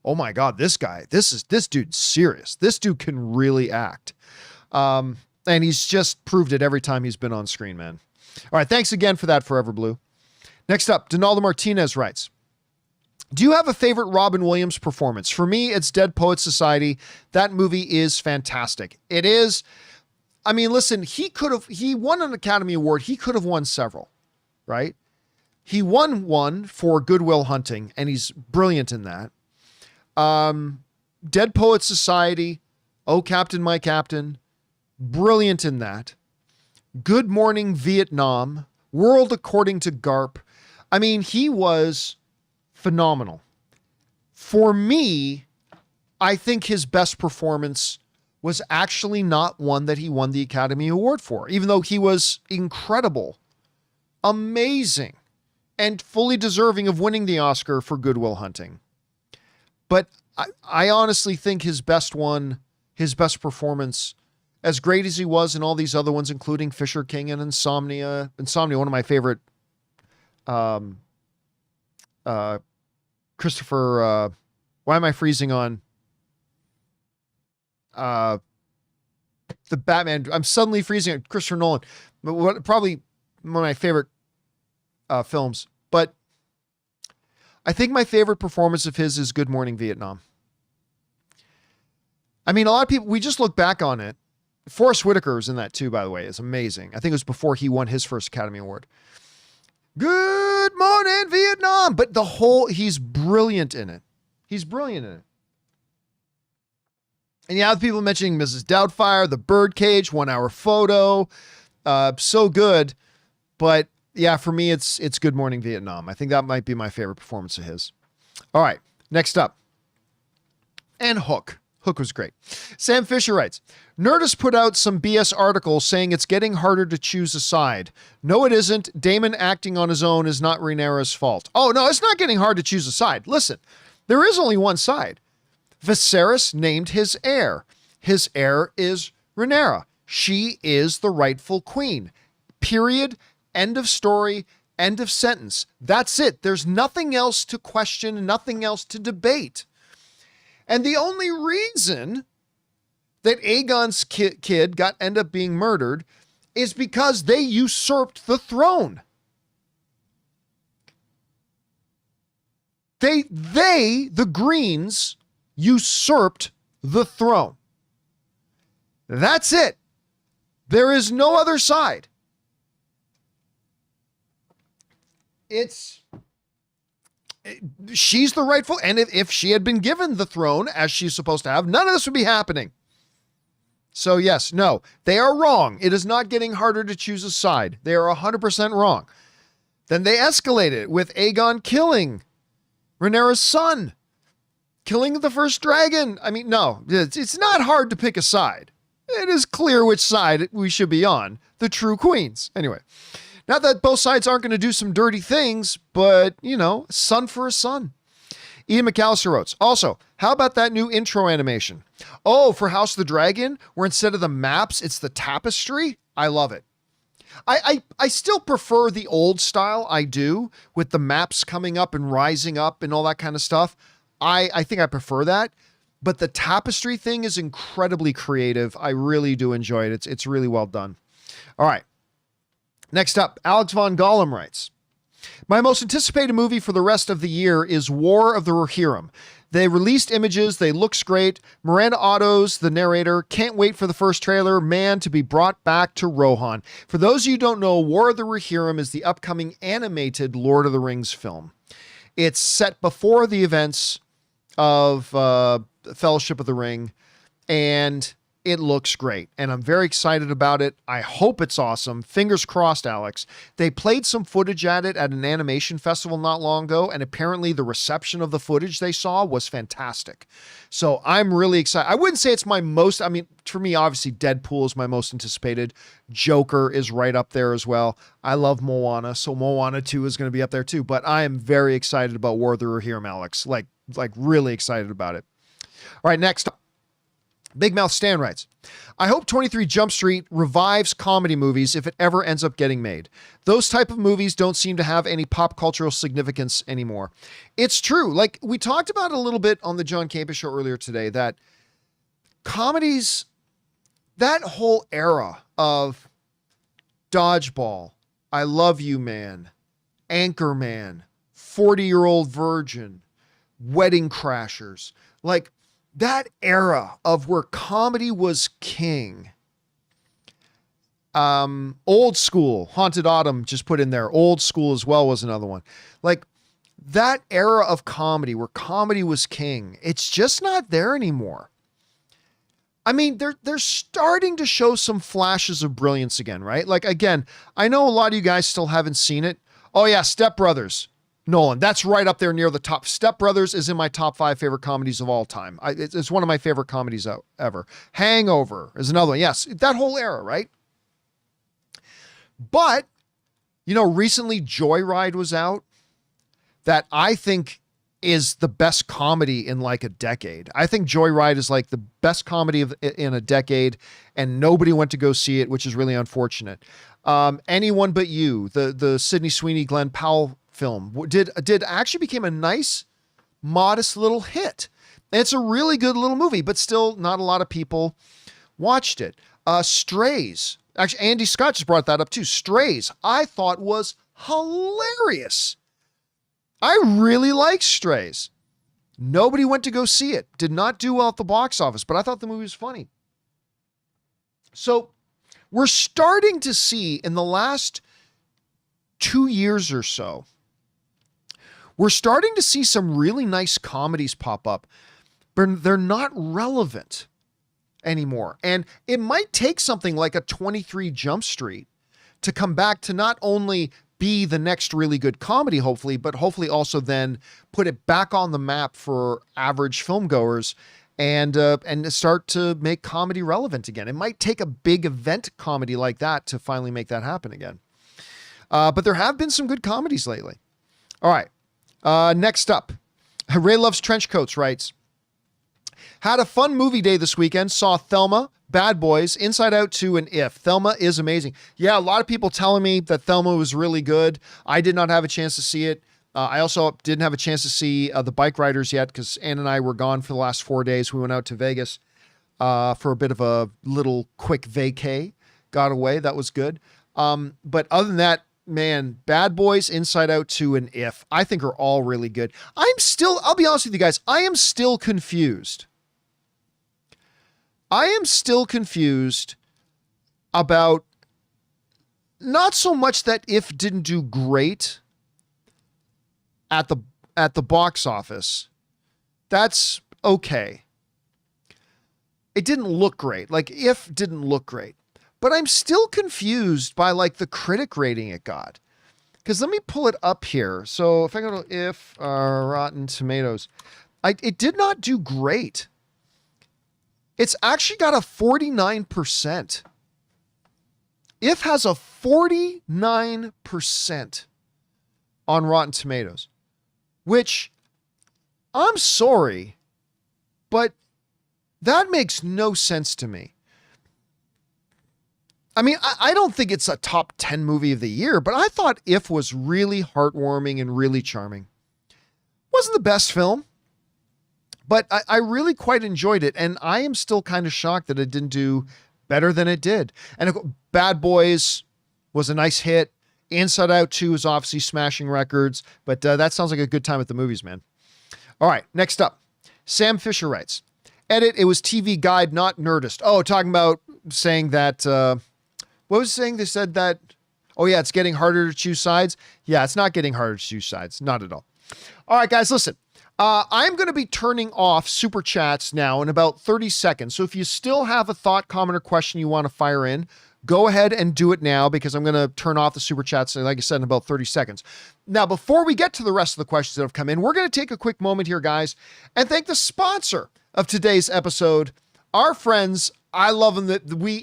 oh my God, this dude's serious. This dude can really act. And he's just proved it every time he's been on screen, man. All right. Thanks again for that, Forever Blue. Next up, Donaldo Martinez writes, do you have a favorite Robin Williams performance? For me, it's Dead Poets Society. That movie is fantastic. It is. I mean, listen, he won an Academy Award. He could have won several, right? He won one for Good Will Hunting, and he's brilliant in that. Dead Poets Society, Oh, Captain, My Captain, brilliant in that. Good Morning Vietnam, World According to Garp. I mean, he was phenomenal. For me, I think his best performance was actually not one that he won the Academy Award for, even though he was incredible, amazing, and fully deserving of winning the Oscar for Good Will Hunting. But I honestly think his best performance, as great as he was in all these other ones, including Fisher King and Insomnia, one of my favorite Christopher, why am I freezing on the Batman? I'm suddenly freezing on Christopher Nolan, probably one of my favorite films. But I think my favorite performance of his is Good Morning Vietnam. I mean, a lot of people, we just look back on it. Forrest Whitaker was in that too, by the way. It's amazing. I think it was before he won his first Academy Award. Good Morning Vietnam. But he's brilliant in it. He's brilliant in it. And yeah, people mentioning Mrs. Doubtfire, The Birdcage, 1 Hour Photo. So good. But yeah, for me, it's Good Morning Vietnam. I think that might be my favorite performance of his. All right, next up. And Hook. Hook was great. Sam Fisher writes, Nerdist put out some BS articles saying it's getting harder to choose a side. No, it isn't. Daemon acting on his own is not Rhaenyra's fault. Oh, no, it's not getting hard to choose a side. Listen, there is only one side. Viserys named his heir. His heir is Rhaenyra. She is the rightful queen. Period. End of story. End of sentence. That's it. There's nothing else to question, nothing else to debate. And the only reason that Aegon's kid ended up being murdered is because they usurped the throne. The Greens, usurped the throne. That's it. There is no other side. She's the rightful, and if she had been given the throne as she's supposed to have, none of this would be happening. So yes, no, they are wrong. It is not getting harder to choose a side. They are 100% wrong. Then they escalated it with Aegon killing Rhaenyra's son, killing the first dragon. I mean, no, it's not hard to pick a side. It is clear which side we should be on, the true queens. Anyway, not that both sides aren't going to do some dirty things, but, son for a son. Ian McAllister wrote, also, how about that new intro animation? Oh, for House of the Dragon, where instead of the maps, it's the tapestry? I love it. I still prefer the old style, I do, with the maps coming up and rising up and all that kind of stuff. I think I prefer that. But the tapestry thing is incredibly creative. I really do enjoy it. It's really well done. All right. Next up, Alex Von Gollum writes, my most anticipated movie for the rest of the year is War of the Rohirrim. They released images. They looks great. Miranda Otto's the narrator. Can't wait for the first trailer. Man, to be brought back to Rohan. For those of you who don't know, War of the Rohirrim is the upcoming animated Lord of the Rings film. It's set before the events of Fellowship of the Ring, and it looks great, and I'm very excited about it. I hope it's awesome. Fingers crossed, Alex. They played some footage at it at an animation festival not long ago, and apparently the reception of the footage they saw was fantastic. So I'm really excited. I wouldn't say it's my most, for me, obviously Deadpool is my most anticipated. Joker is right up there as well. I love Moana, so Moana 2 is going to be up there too, but I am very excited about War of the Rohirrim, Alex. Like really excited about it. All right, next up. Big Mouth Stan writes, I hope 23 Jump Street revives comedy movies if it ever ends up getting made. Those type of movies don't seem to have any pop cultural significance anymore. It's true. Like we talked about a little bit on the John Campea Show earlier today, that comedies, that whole era of Dodgeball, I Love You Man, Anchorman, 40-Year-Old Virgin, Wedding Crashers, like that era of where comedy was king. Old School, Haunted Autumn just put in there. Old School as well was another one. Like that era of comedy where comedy was king. It's just not there anymore. They're starting to show some flashes of brilliance again, right? Like, again, I know a lot of you guys still haven't seen it. Oh yeah, Step Brothers. Nolan, that's right up there near the top. Step Brothers is in my top 5 favorite comedies of all time. It's one of my favorite comedies ever. Hangover is another one. Yes, that whole era, right? But, recently Joyride was out, that I think is the best comedy in like a decade. I think Joyride is like the best comedy in a decade, and nobody went to go see it, which is really unfortunate. Anyone But You, the Sydney Sweeney, Glenn Powell film did actually became a nice, modest little hit. And it's a really good little movie, but still not a lot of people watched it. Strays. Actually, Andy Scott just brought that up too. Strays, I thought was hilarious. I really liked Strays. Nobody went to go see it. Did not do well at the box office, but I thought the movie was funny. So we're starting to see in the last 2 years or so, we're starting to see some really nice comedies pop up, but they're not relevant anymore. And it might take something like a 23 Jump Street to come back to not only be the next really good comedy, hopefully, but hopefully also then put it back on the map for average film goers and start to make comedy relevant again. It might take a big event comedy like that to finally make that happen again. But there have been some good comedies lately. All right. Next up, Ray Loves Trenchcoats writes, had a fun movie day this weekend. Saw Thelma, Bad Boys, Inside Out 2, and If. Thelma is amazing. Yeah, a lot of people telling me that Thelma was really good. I did not have a chance to see it. I also didn't have a chance to see the Bike Riders yet because Ann and I were gone for the last 4 days. We went out to Vegas for a bit of a little quick vacay. Got away. That was good. But other than that, man, Bad Boys, Inside Out 2, and If, I think are all really good. I'll be honest with you guys, I am still confused. I am still confused about not so much that If didn't do great at the box office. That's okay. It didn't look great. Like, If didn't look great. But I'm still confused by like the critic rating it got. Because let me pull it up here. So if I go to If Rotten Tomatoes, it did not do great. It's actually got a 49%. If has a 49% on Rotten Tomatoes, which I'm sorry, but that makes no sense to me. I mean, I don't think it's a top 10 movie of the year, but I thought If was really heartwarming and really charming. Wasn't the best film, but I really quite enjoyed it. And I am still kind of shocked that it didn't do better than it did. And Bad Boys was a nice hit. Inside Out 2 is obviously smashing records, but that sounds like a good time at the movies, man. All right, next up. Sam Fisher writes, edit, it was TV Guide, not Nerdist. Oh, talking about saying that... what was it saying? They said that, oh yeah, it's getting harder to choose sides. Yeah, it's not getting harder to choose sides. Not at all. All right, guys, listen. I'm going to be turning off super chats now in about 30 seconds. So if you still have a thought, comment, or question you want to fire in, go ahead and do it now because I'm going to turn off the super chats, like I said, in about 30 seconds. Now, before we get to the rest of the questions that have come in, we're going to take a quick moment here, guys, and thank the sponsor of today's episode, our friends. I love them.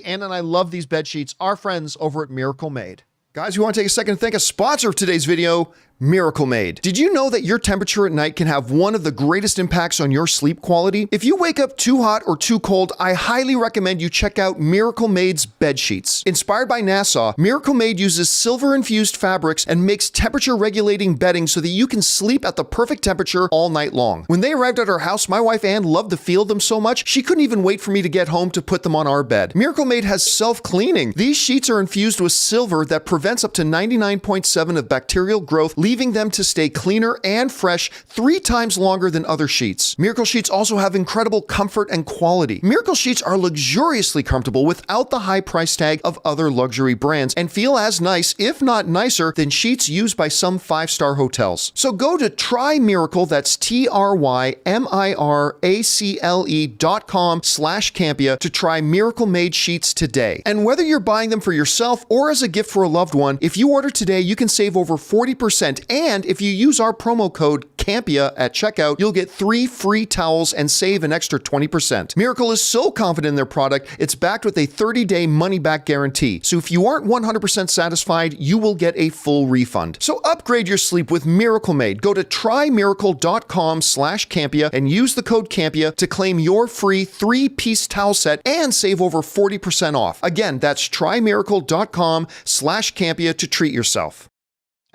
Ann and I love these bed sheets. Our friends over at Miracle Made. Guys, we want to take a second to thank a sponsor of today's video, Miracle Made. Did you know that your temperature at night can have one of the greatest impacts on your sleep quality? If you wake up too hot or too cold, I highly recommend you check out Miracle Made's bed sheets. Inspired by NASA, Miracle Made uses silver-infused fabrics and makes temperature-regulating bedding so that you can sleep at the perfect temperature all night long. When they arrived at our house, my wife Ann loved the feel of them so much, she couldn't even wait for me to get home to put them on our bed. Miracle Made has self-cleaning. These sheets are infused with silver that prevents up to 99.7% of bacterial growth, leaving them to stay cleaner and fresh 3 times longer than other sheets. Miracle Sheets also have incredible comfort and quality. Miracle Sheets are luxuriously comfortable without the high price tag of other luxury brands and feel as nice, if not nicer, than sheets used by some 5-star hotels. So go to TryMiracle, that's TryMiracle.com/Campea to try Miracle Made sheets today. And whether you're buying them for yourself or as a gift for a loved one, if you order today, you can save over 40%. And if you use our promo code Campea at checkout, you'll get 3 free towels and save an extra 20%. Miracle is so confident in their product, it's backed with a 30-day money-back guarantee. So if you aren't 100% satisfied, you will get a full refund. So upgrade your sleep with Miracle Made. Go to TryMiracle.com/Campea and use the code Campea to claim your free 3-piece towel set and save over 40% off. Again, that's TryMiracle.com/Campea to treat yourself.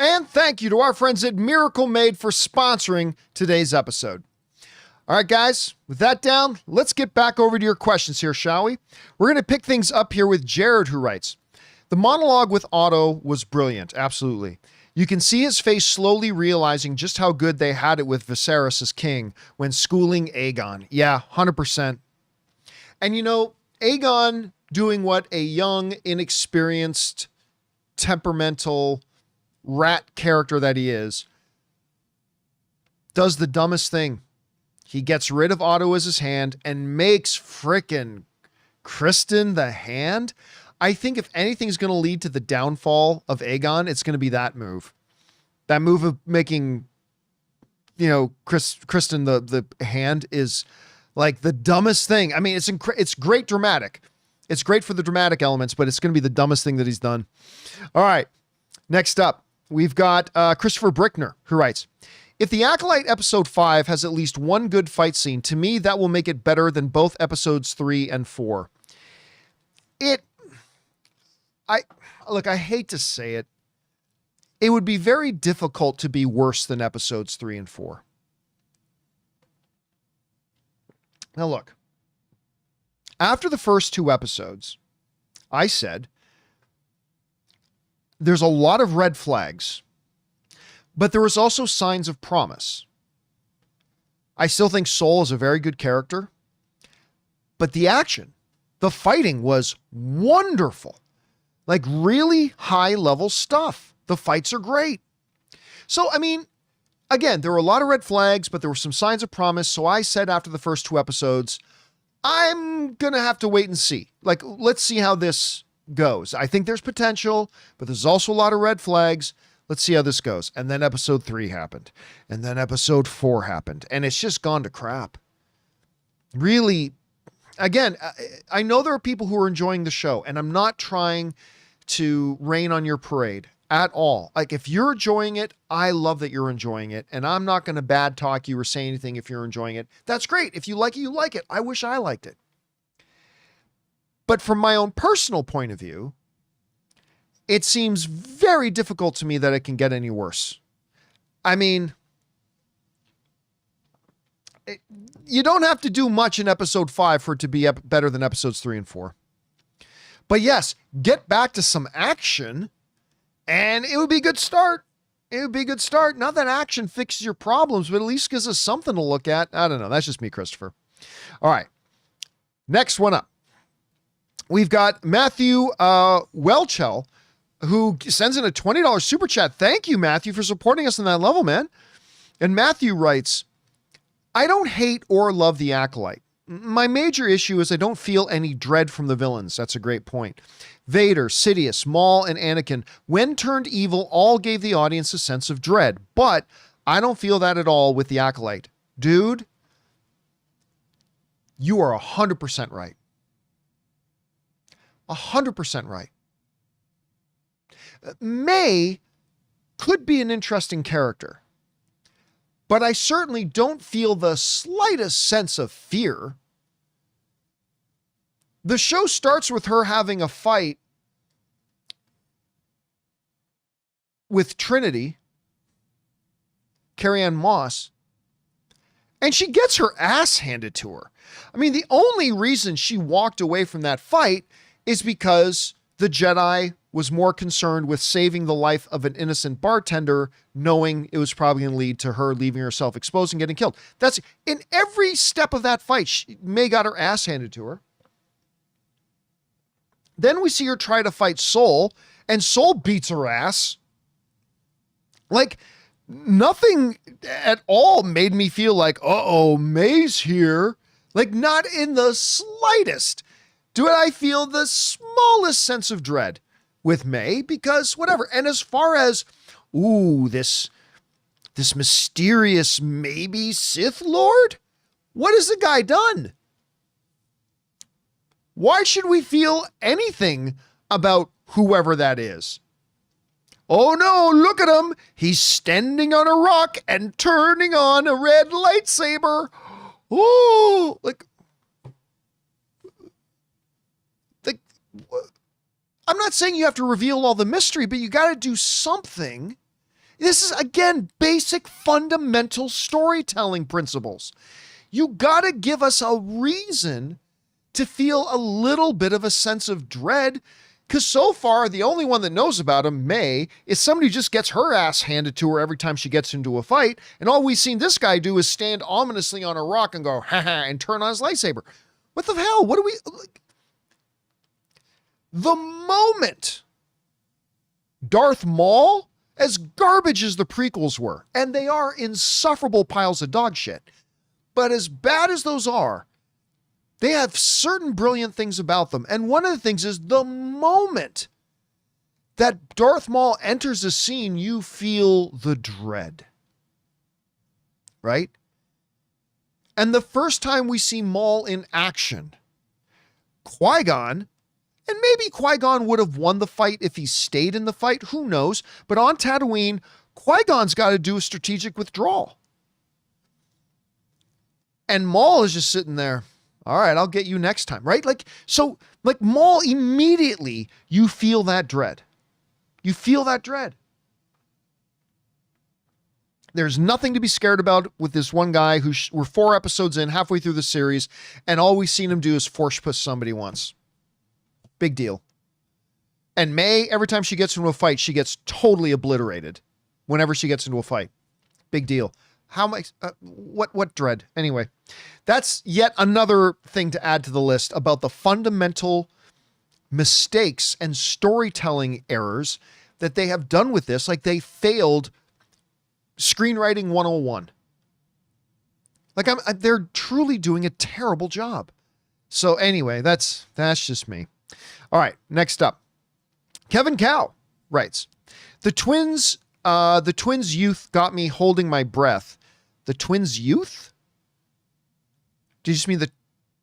And thank you to our friends at Miracle Made for sponsoring today's episode. All right, guys, with that down, let's get back over to your questions here, shall we? We're going to pick things up here with Jared, who writes, the monologue with Otto was brilliant, absolutely. You can see his face slowly realizing just how good they had it with Viserys as king when schooling Aegon. Yeah, 100%. And you know, Aegon doing what a young, inexperienced, temperamental rat character that he is, does the dumbest thing. He gets rid of Otto as his hand and makes frickin' Kristen the hand. I think if anything's going to lead to the downfall of Aegon, it's going to be that move. That move of making, Kristen the hand is like the dumbest thing. I mean, it's great dramatic. It's great for the dramatic elements, but it's going to be the dumbest thing that he's done. All right. Next up, we've got Christopher Brickner, who writes, if The Acolyte episode 5 has at least one good fight scene, to me, that will make it better than both episodes 3 and 4. I hate to say it. it would be very difficult to be worse than episodes 3 and 4. Now look, after the first 2 episodes, I said, there's a lot of red flags, but there was also signs of promise. I still think Soul is a very good character, but the action, the fighting was wonderful. Like really high level stuff. The fights are great. So, I mean, again, there were a lot of red flags, but there were some signs of promise. So I said after the first 2 episodes, I'm going to have to wait and see. Like, let's see how this goes. I think there's potential, but there's also a lot of red flags. Let's see how this goes. And then episode 3 happened. And then episode 4 happened. And it's just gone to crap. Really, again, I know there are people who are enjoying the show, and I'm not trying to rain on your parade at all. Like, if you're enjoying it, I love that you're enjoying it. And I'm not going to bad talk you or say anything if you're enjoying it. That's great. If you like it, you like it. I wish I liked it. But from my own personal point of view, it seems very difficult to me that it can get any worse. I mean, you don't have to do much in episode 5 for it to be better than episodes 3 and 4. But yes, get back to some action and it would be a good start. It would be a good start. Not that action fixes your problems, but at least gives us something to look at. I don't know. That's just me, Christopher. All right. Next one up. We've got Matthew Welchel, who sends in a $20 super chat. Thank you, Matthew, for supporting us on that level, man. And Matthew writes, I don't hate or love the Acolyte. My major issue is I don't feel any dread from the villains. That's a great point. Vader, Sidious, Maul, and Anakin, when turned evil, all gave the audience a sense of dread. But I don't feel that at all with the Acolyte. Dude, you are 100% right. 100% right. May could be an interesting character, but I certainly don't feel the slightest sense of fear. The show starts with her having a fight with Trinity, Carrie-Anne Moss, and she gets her ass handed to her. I mean, the only reason she walked away from that fight is because the Jedi was more concerned with saving the life of an innocent bartender, knowing it was probably going to lead to her leaving herself exposed and getting killed. That's in every step of that fight. May got her ass handed to her. Then we see her try to fight Soul, and Soul beats her ass. Like, nothing at all made me feel like, uh-oh, May's here. Like, not in the slightest do I feel the smallest sense of dread with May, because whatever. And as far as, this mysterious maybe Sith Lord, what has the guy done? Why should we feel anything about whoever that is? Oh no, look at him. He's standing on a rock and turning on a red lightsaber. Oh, I'm not saying you have to reveal all the mystery, but you got to do something. This is, again, basic fundamental storytelling principles. You got to give us a reason to feel a little bit of a sense of dread, because so far, the only one that knows about him, May, is somebody who just gets her ass handed to her every time she gets into a fight, and all we've seen this guy do is stand ominously on a rock and go, ha-ha, and turn on his lightsaber. What the hell? What do we... The moment Darth Maul, as garbage as the prequels were, and they are insufferable piles of dog shit, but as bad as those are, they have certain brilliant things about them. And one of the things is the moment that Darth Maul enters a scene, you feel the dread. Right? And the first time we see Maul in action, Qui-Gon, and maybe Qui-Gon would have won the fight if he stayed in the fight. Who knows? But on Tatooine, Qui-Gon's got to do a strategic withdrawal. And Maul is just sitting there. All right, I'll get you next time, right? Like Maul, immediately you feel that dread. You feel that dread. There's nothing to be scared about with this one guy who we're 4 episodes in, halfway through the series, and all we've seen him do is force push somebody once. Big deal. And May, every time she gets into a fight, she gets totally obliterated whenever she gets into a fight. Big deal. How much, what dread? Anyway, that's yet another thing to add to the list about the fundamental mistakes and storytelling errors that they have done with this. Like, they failed screenwriting 101. Like, they're truly doing a terrible job. So anyway, that's just me. All right, next up. Kevin Cow writes, the twins' youth got me holding my breath. The twins' youth? Did you just mean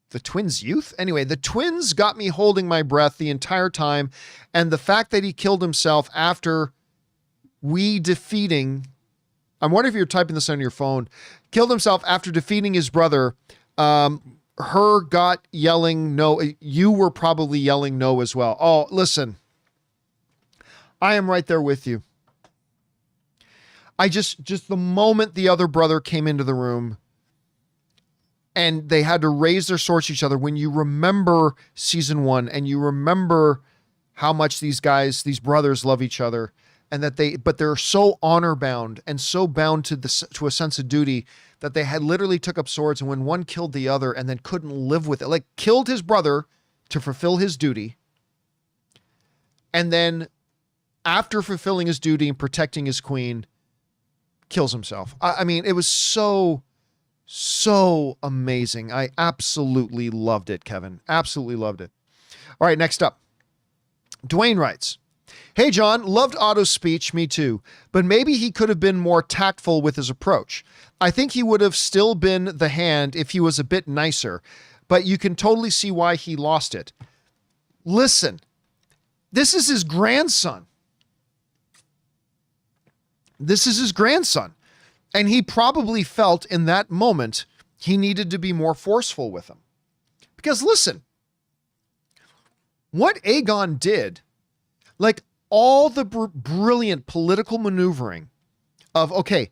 the twins' youth? Anyway, the twins got me holding my breath the entire time, and the fact that he killed himself after defeating, I'm wondering if you're typing this on your phone, killed himself after defeating his brother, her got yelling no. You were probably yelling no as well. Oh, listen. I am right there with you. I just the moment the other brother came into the room and they had to raise their swords to each other, when you remember season 1 and you remember how much these brothers love each other, and that they're so honor bound and so bound to a sense of duty that they had literally took up swords, and when one killed the other and then couldn't live with it, like killed his brother to fulfill his duty, and then after fulfilling his duty and protecting his queen, kills himself. I mean, it was so amazing. I absolutely loved it, Kevin. Absolutely loved it. All right, next up. Dwayne writes, hey, John, loved Otto's speech. Me too. But maybe he could have been more tactful with his approach. I think he would have still been the hand if he was a bit nicer, but you can totally see why he lost it. Listen, this is his grandson. This is his grandson. And he probably felt in that moment he needed to be more forceful with him. Because listen, what Aegon did, like all the brilliant political maneuvering of, okay,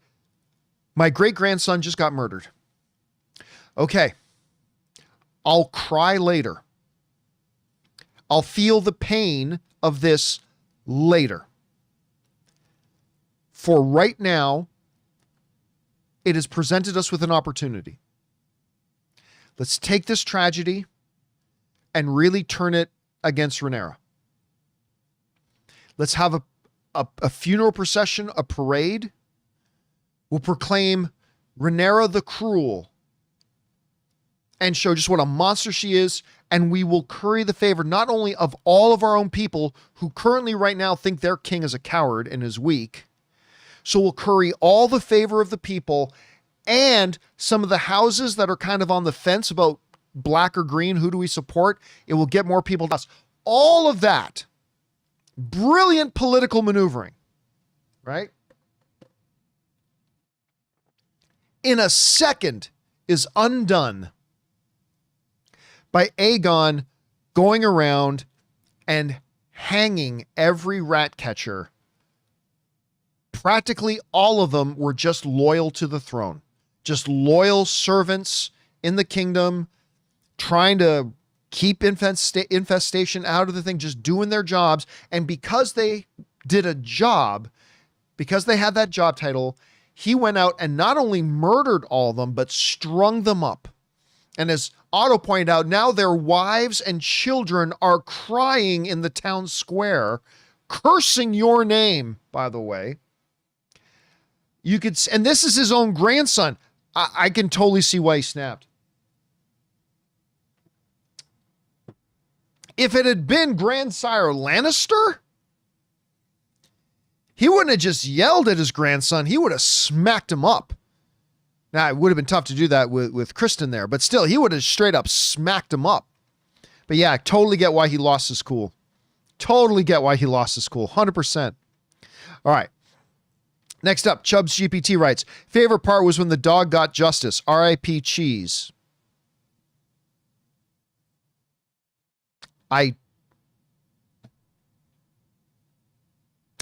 my great-grandson just got murdered. Okay, I'll cry later. I'll feel the pain of this later. For right now, it has presented us with an opportunity. Let's take this tragedy and really turn it against Rhaenyra. Let's have a funeral procession, a parade. We'll proclaim Rhaenyra the Cruel and show just what a monster she is. And we will curry the favor not only of all of our own people who currently right now think their king is a coward and is weak. So we'll curry all the favor of the people and some of the houses that are kind of on the fence about black or green. Who do we support? It will get more people to us. All of that brilliant political maneuvering, right? In a second is undone by Aegon going around and hanging every rat catcher. Practically all of them were just loyal to the throne, just loyal servants in the kingdom, trying to keep infestation out of the thing, just doing their jobs. And because they did a job, because they had that job title, he went out and not only murdered all of them, but strung them up. And as Otto pointed out, now their wives and children are crying in the town square, cursing your name, by the way. You could, and this is his own grandson. I can totally see why he snapped. If it had been Grandsire Lannister, he wouldn't have just yelled at his grandson. He would have smacked him up. Now, it would have been tough to do that with Kristen there, but still, he would have straight up smacked him up. But yeah, I totally get why he lost his cool. Totally get why he lost his cool. 100%. All right. Next up, Chubbs GPT writes, favorite part was when the dog got justice. R.I.P. Cheese.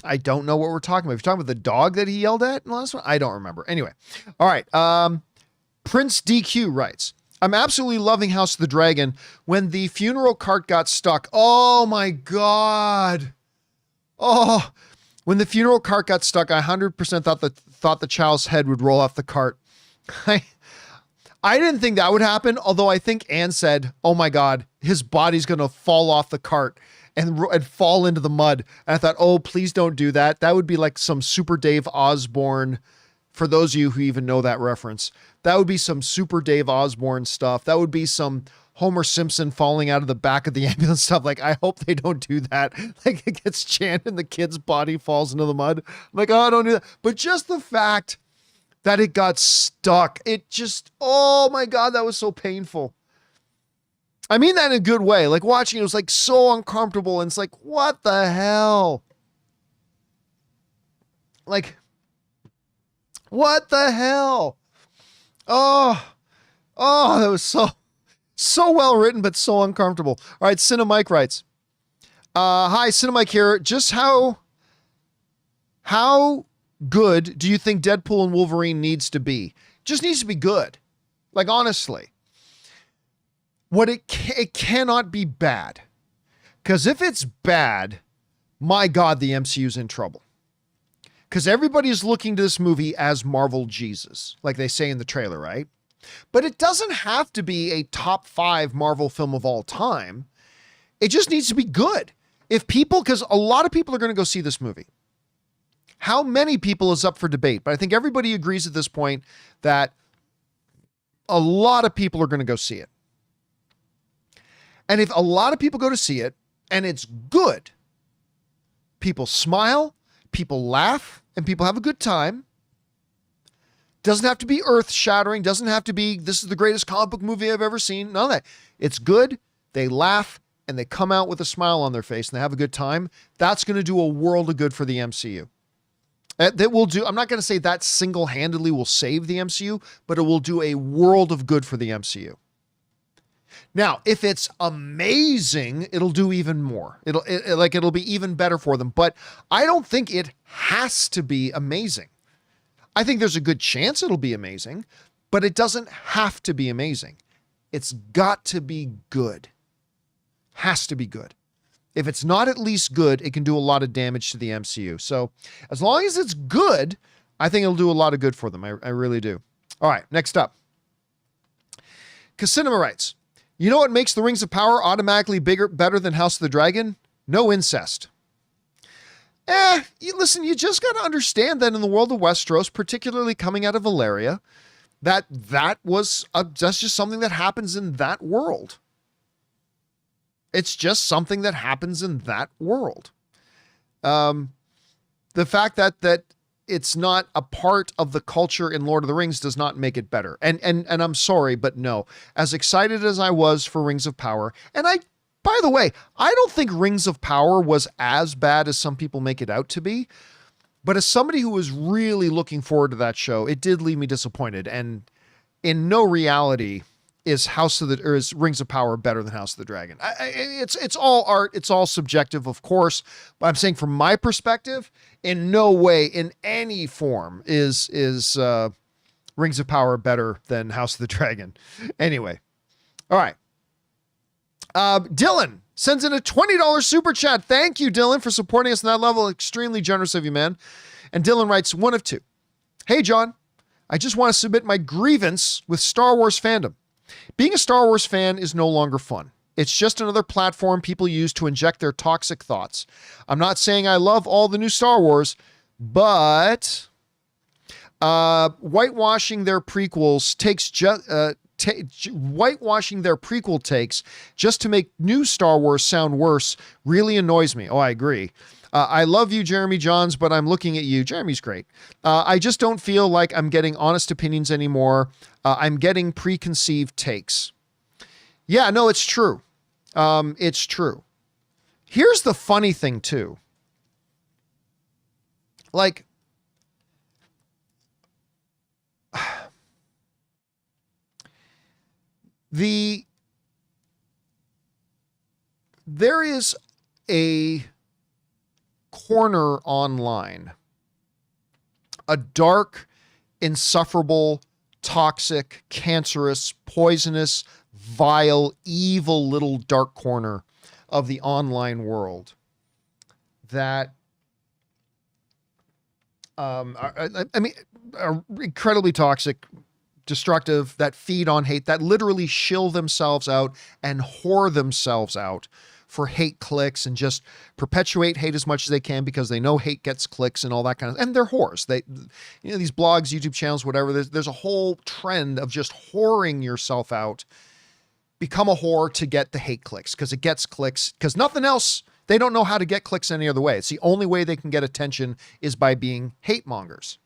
I don't know what we're talking about. If you're talking about the dog that he yelled at in the last one, I don't remember. Anyway. All right. Prince DQ writes, I'm absolutely loving House of the Dragon. When the funeral cart got stuck. Oh my God. Oh, when the funeral cart got stuck, I 100% thought the child's head would roll off the cart. I didn't think that would happen. Although I think Anne said, oh my God, his body's going to fall off the cart and fall into the mud. And I thought, oh, please don't do that. That would be like some Super Dave Osborne. For those of you who even know that reference, that would be some Super Dave Osborne stuff. That would be some Homer Simpson falling out of the back of the ambulance stuff. Like, I hope they don't do that. Like, it gets jammed and the kid's body falls into the mud. I'm like, oh, don't do that. But just the fact that it got stuck, it just, oh my God, that was so painful. I mean that in a good way. Like, watching it was like so uncomfortable. And it's like, what the hell? Like, what the hell? Oh, that was so well written, but so uncomfortable. All right, Cinemike writes, hi, Cinemike here. Just how good do you think Deadpool and Wolverine needs to be? Just needs to be good. Like, honestly. It cannot be bad. Because if it's bad, my God, the MCU's in trouble. Because everybody's looking to this movie as Marvel Jesus, like they say in the trailer, right? But it doesn't have to be a top 5 Marvel film of all time. It just needs to be good. Because a lot of people are going to go see this movie. How many people is up for debate? But I think everybody agrees at this point that a lot of people are going to go see it. And if a lot of people go to see it and it's good, people smile, people laugh, and people have a good time. Doesn't have to be earth-shattering. Doesn't have to be, this is the greatest comic book movie I've ever seen. None of that. It's good. They laugh, and they come out with a smile on their face, and they have a good time. That's going to do a world of good for the MCU. That will do, I'm not going to say that single-handedly will save the MCU, but it will do a world of good for the MCU. Now, if it's amazing, it'll do even more. It'll be even better for them. But I don't think it has to be amazing. I think there's a good chance it'll be amazing, but it doesn't have to be amazing. It's got to be good. Has to be good. If it's not at least good, it can do a lot of damage to the MCU. So as long as it's good, I think it'll do a lot of good for them. I really do. All right, next up. Casinema writes, you know what makes the Rings of Power automatically better than House of the Dragon? No incest. Listen, you just got to understand that in the world of Westeros, particularly coming out of Valyria, that's just something that happens in that world. It's just something that happens in that world. The fact that it's not a part of the culture in Lord of the Rings does not make it better. And I'm sorry, but no. As excited as I was for Rings of Power, by the way, I don't think Rings of Power was as bad as some people make it out to be. But as somebody who was really looking forward to that show, it did leave me disappointed. And in no reality is Rings of Power better than House of the Dragon. It's all art. It's all subjective, of course. But I'm saying from my perspective, in no way, in any form, is Rings of Power better than House of the Dragon. Anyway. All right. Dylan sends in a $20 super chat. Thank you, Dylan, for supporting us on that level. Extremely generous of you, man. And Dylan writes, one of two. Hey, John, I just want to submit my grievance with Star Wars fandom. Being a Star Wars fan is no longer fun. It's just another platform people use to inject their toxic thoughts. I'm not saying I love all the new Star Wars, but whitewashing their prequel takes just to make new Star Wars sound worse really annoys me. Oh, I agree. I love you, Jeremy Johns, but I'm looking at you. Jeremy's great. I just don't feel like I'm getting honest opinions anymore. I'm getting preconceived takes. Yeah, no, it's true. It's true. Here's the funny thing, too. Like, there is a corner online, a dark, insufferable, toxic, cancerous, poisonous, vile, evil little dark corner of the online world that, I mean, are incredibly toxic, destructive, that feed on hate, that literally shill themselves out and whore themselves out for hate clicks and just perpetuate hate as much as they can because they know hate gets clicks and all that kind of, and they're whores. They, these blogs, YouTube channels, whatever, there's a whole trend of just whoring yourself out. Become a whore to get the hate clicks because it gets clicks, because nothing else, they don't know how to get clicks any other way. It's the only way they can get attention is by being hate mongers.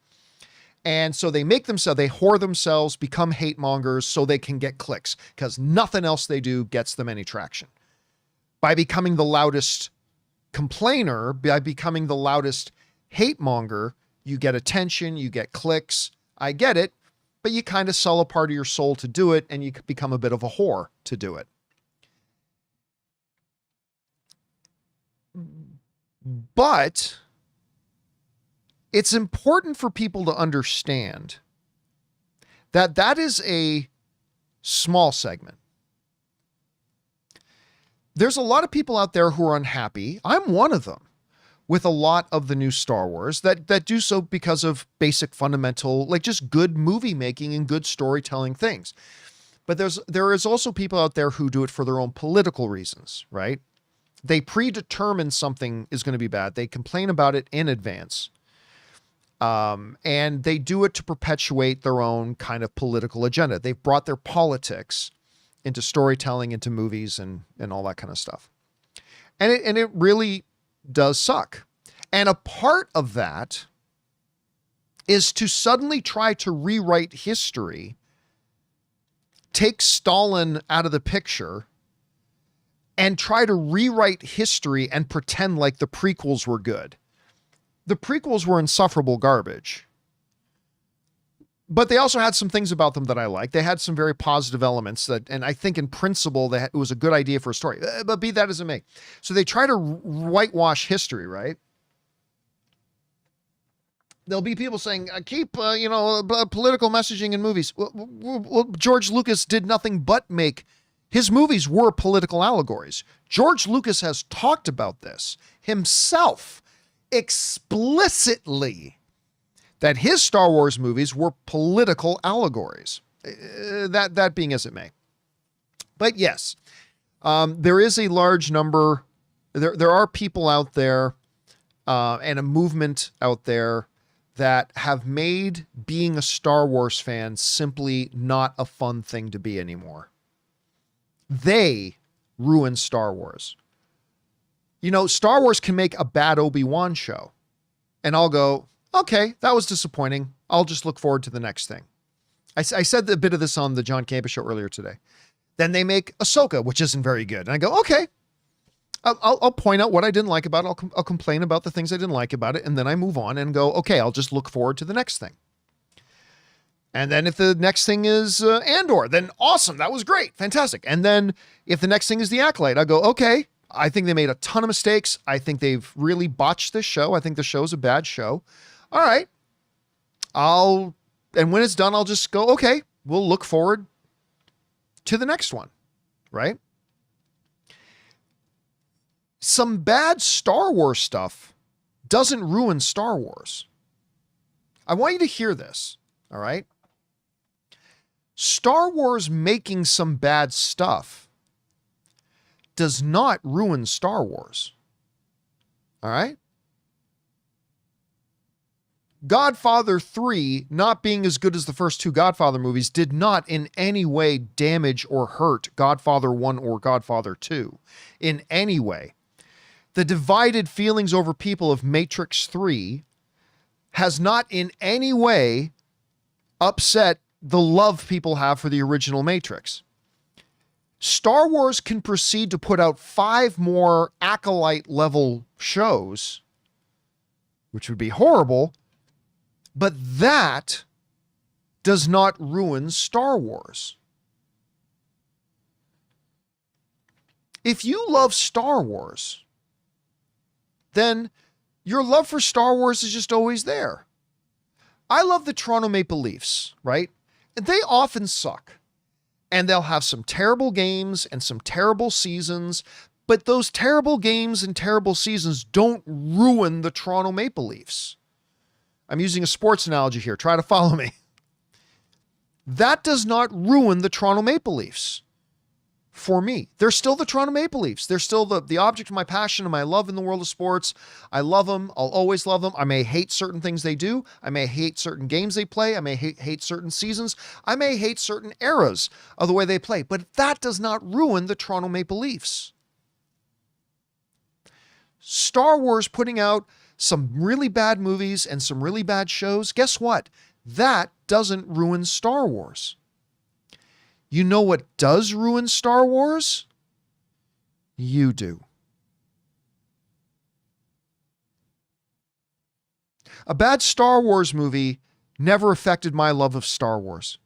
And so they make themselves, they whore themselves, become hate mongers so they can get clicks because nothing else they do gets them any traction. By becoming the loudest complainer, by becoming the loudest hate monger, you get attention, you get clicks. I get it, but you kind of sell a part of your soul to do it, and you become a bit of a whore to do it. But it's important for people to understand that that is a small segment. There's a lot of people out there who are unhappy. I'm one of them with a lot of the new Star Wars that do so because of basic fundamental, like just good movie making and good storytelling things. But there is also people out there who do it for their own political reasons, right? They predetermine something is going to be bad. They complain about it in advance. And they do it to perpetuate their own kind of political agenda. They've brought their politics into storytelling, into movies and all that kind of stuff. And it really does suck. And a part of that is to suddenly try to rewrite history, take Stalin out of the picture, and try to rewrite history and pretend like the prequels were good. The prequels were insufferable garbage. But they also had some things about them that I like. They had some very positive elements that, and I think in principle, it was a good idea for a story, but be that as it may. So they try to whitewash history, right? There'll be people saying, keep, political messaging in movies. Well, George Lucas did nothing but make, his movies were political allegories. George Lucas has talked about this himself explicitly, that his Star Wars movies were political allegories. That being as it may. But yes, there is a large number, there are people out there and a movement out there that have made being a Star Wars fan simply not a fun thing to be anymore. They ruin Star Wars. You know, Star Wars can make a bad Obi-Wan show, and I'll go, okay, that was disappointing. I'll just look forward to the next thing. I said a bit of this on the John Campea Show earlier today. Then they make Ahsoka, which isn't very good. And I go, okay, I'll point out what I didn't like about it. I'll complain about the things I didn't like about it. And then I move on and go, okay, I'll just look forward to the next thing. And then if the next thing is Andor, then awesome. That was great. Fantastic. And then if the next thing is The Acolyte, I go, okay, I think they made a ton of mistakes. I think they've really botched this show. I think the show's a bad show. All right. And when it's done, I'll just go, okay, we'll look forward to the next one, right? Some bad Star Wars stuff doesn't ruin Star Wars. I want you to hear this, all right? Star Wars making some bad stuff does not ruin Star Wars, all right? Godfather 3 not being as good as the first two Godfather movies did not in any way damage or hurt Godfather 1 or Godfather 2 in any way. The divided feelings over people of Matrix 3 has not in any way upset the love people have for the original Matrix. Star Wars can proceed to put out 5 more Acolyte level shows, which would be horrible, but that does not ruin Star Wars. If you love Star Wars, then your love for Star Wars is just always there. I love the Toronto Maple Leafs, right? And they often suck. And they'll have some terrible games and some terrible seasons, but those terrible games and terrible seasons don't ruin the Toronto Maple Leafs. I'm using a sports analogy here. Try to follow me. That does not ruin the Toronto Maple Leafs. For me, they're still the Toronto Maple Leafs. They're still the object of my passion and my love in the world of sports. I love them. I'll always love them. I may hate certain things they do. I may hate certain games they play. I may hate certain seasons. I may hate certain eras of the way they play. But that does not ruin the Toronto Maple Leafs. Star Wars putting out some really bad movies and some really bad shows. Guess what? That doesn't ruin Star Wars. You know what does ruin Star Wars? You do. A bad Star Wars movie never affected my love of Star Wars.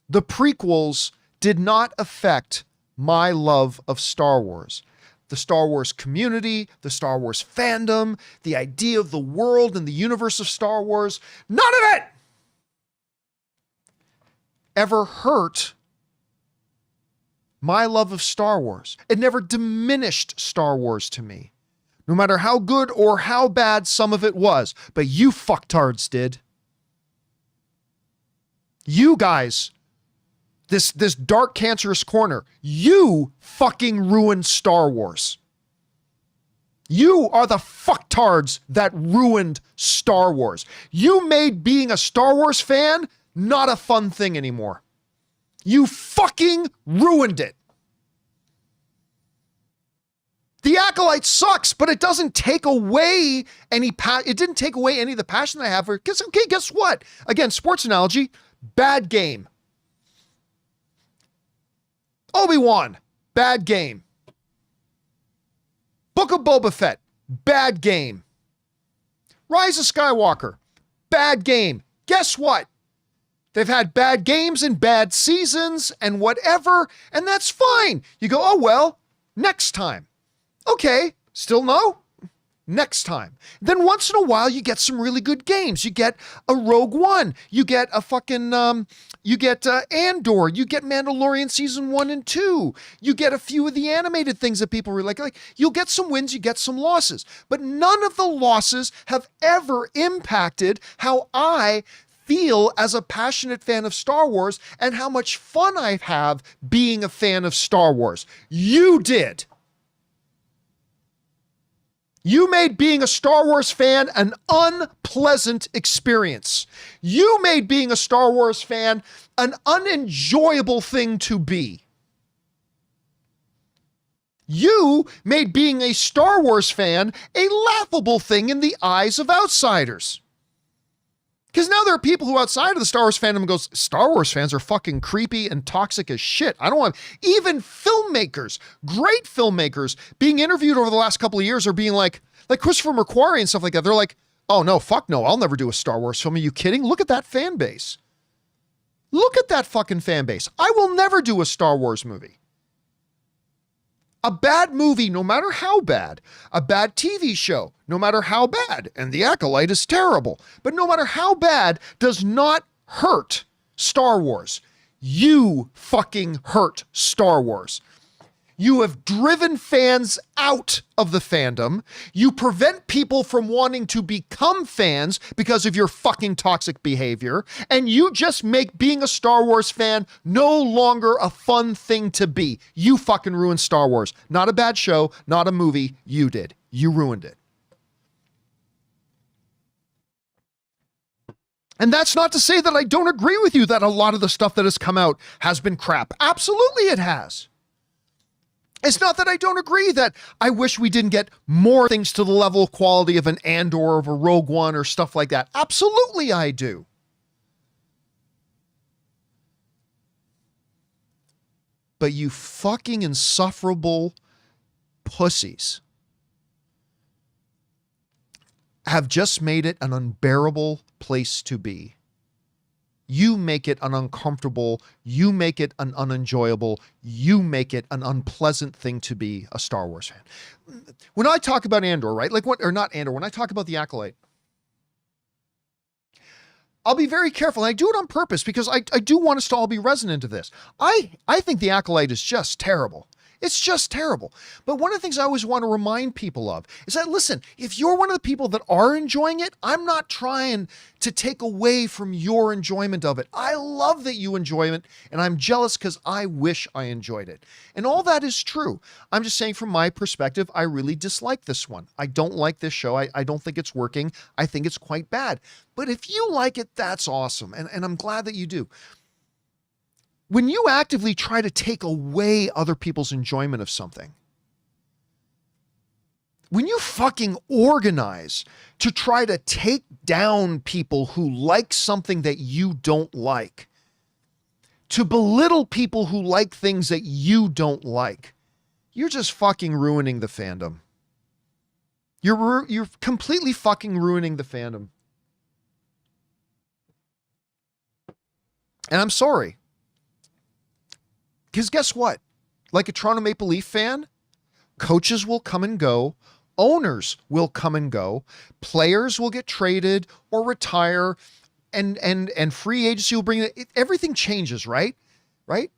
The prequels did not affect my love of Star Wars. The Star Wars community, the Star Wars fandom, the idea of the world and the universe of Star Wars, none of it ever hurt my love of Star Wars. It never diminished Star Wars to me, no matter how good or how bad some of it was. But you fucktards did. You guys, this dark cancerous corner, you fucking ruined Star Wars. You are the fucktards that ruined Star Wars. You made being a Star Wars fan not a fun thing anymore. You fucking ruined it. The Acolyte sucks, but it doesn't take away any it didn't take away any of the passion that I have for it. Guess what? Again, sports analogy, bad game. Obi-Wan, bad game. Book of Boba Fett, bad game. Rise of Skywalker, bad game. Guess what? They've had bad games and bad seasons and whatever, and that's fine. You go, oh, well, next time. Okay, still no? Next time. Then once in a while, you get some really good games. You get a Rogue One. You get a fucking, you get Andor. You get Mandalorian Season 1 and 2. You get a few of the animated things that people really like. You'll get some wins, you get some losses. But none of the losses have ever impacted how I feel as a passionate fan of Star Wars and how much fun I have being a fan of Star Wars. You did. You made being a Star Wars fan an unpleasant experience. You made being a Star Wars fan an unenjoyable thing to be. You made being a Star Wars fan a laughable thing in the eyes of outsiders. Because now there are people who outside of the Star Wars fandom goes, Star Wars fans are fucking creepy and toxic as shit. I don't want, even filmmakers, great filmmakers being interviewed over the last couple of years are being like Christopher McQuarrie and stuff like that. They're like, oh no, fuck no, I'll never do a Star Wars film. Are you kidding? Look at that fan base. Look at that fucking fan base. I will never do a Star Wars movie. A bad movie, no matter how bad, a bad TV show, no matter how bad, and The Acolyte is terrible, but no matter how bad, does not hurt Star Wars. You fucking hurt Star Wars. You have driven fans out of the fandom. You prevent people from wanting to become fans because of your fucking toxic behavior. And you just make being a Star Wars fan no longer a fun thing to be. You fucking ruined Star Wars. Not a bad show, not a movie. You did. You ruined it. And that's not to say that I don't agree with you that a lot of the stuff that has come out has been crap. Absolutely it has. It's not that I don't agree that I wish we didn't get more things to the level of quality of an Andor or of a Rogue One or stuff like that. Absolutely I do. But you fucking insufferable pussies have just made it an unbearable place to be. You make it an uncomfortable, you make it an unenjoyable, you make it an unpleasant thing to be a Star Wars fan. When I talk about Andor, right? Like what, or not Andor, when I talk about The Acolyte, I'll be very careful. And I do it on purpose because I do want us to all be resonant to this. I think The Acolyte is just terrible. It's just terrible. But one of the things I always want to remind people of is that, listen, if you're one of the people that are enjoying it, I'm not trying to take away from your enjoyment of it. I love that you enjoy it, and I'm jealous because I wish I enjoyed it. And all that is true. I'm just saying from my perspective, I really dislike this one. I don't like this show. I don't think it's working. I think it's quite bad. But if you like it, that's awesome. And I'm glad that you do. When you actively try to take away other people's enjoyment of something, when you fucking organize to try to take down people who like something that you don't like, to belittle people who like things that you don't like, you're just fucking ruining the fandom. You're completely fucking ruining the fandom. And I'm sorry. Because guess what? Like a Toronto Maple Leaf fan, coaches will come and go, owners will come and go, players will get traded or retire, and free agency will bring it. Everything changes, right? Right?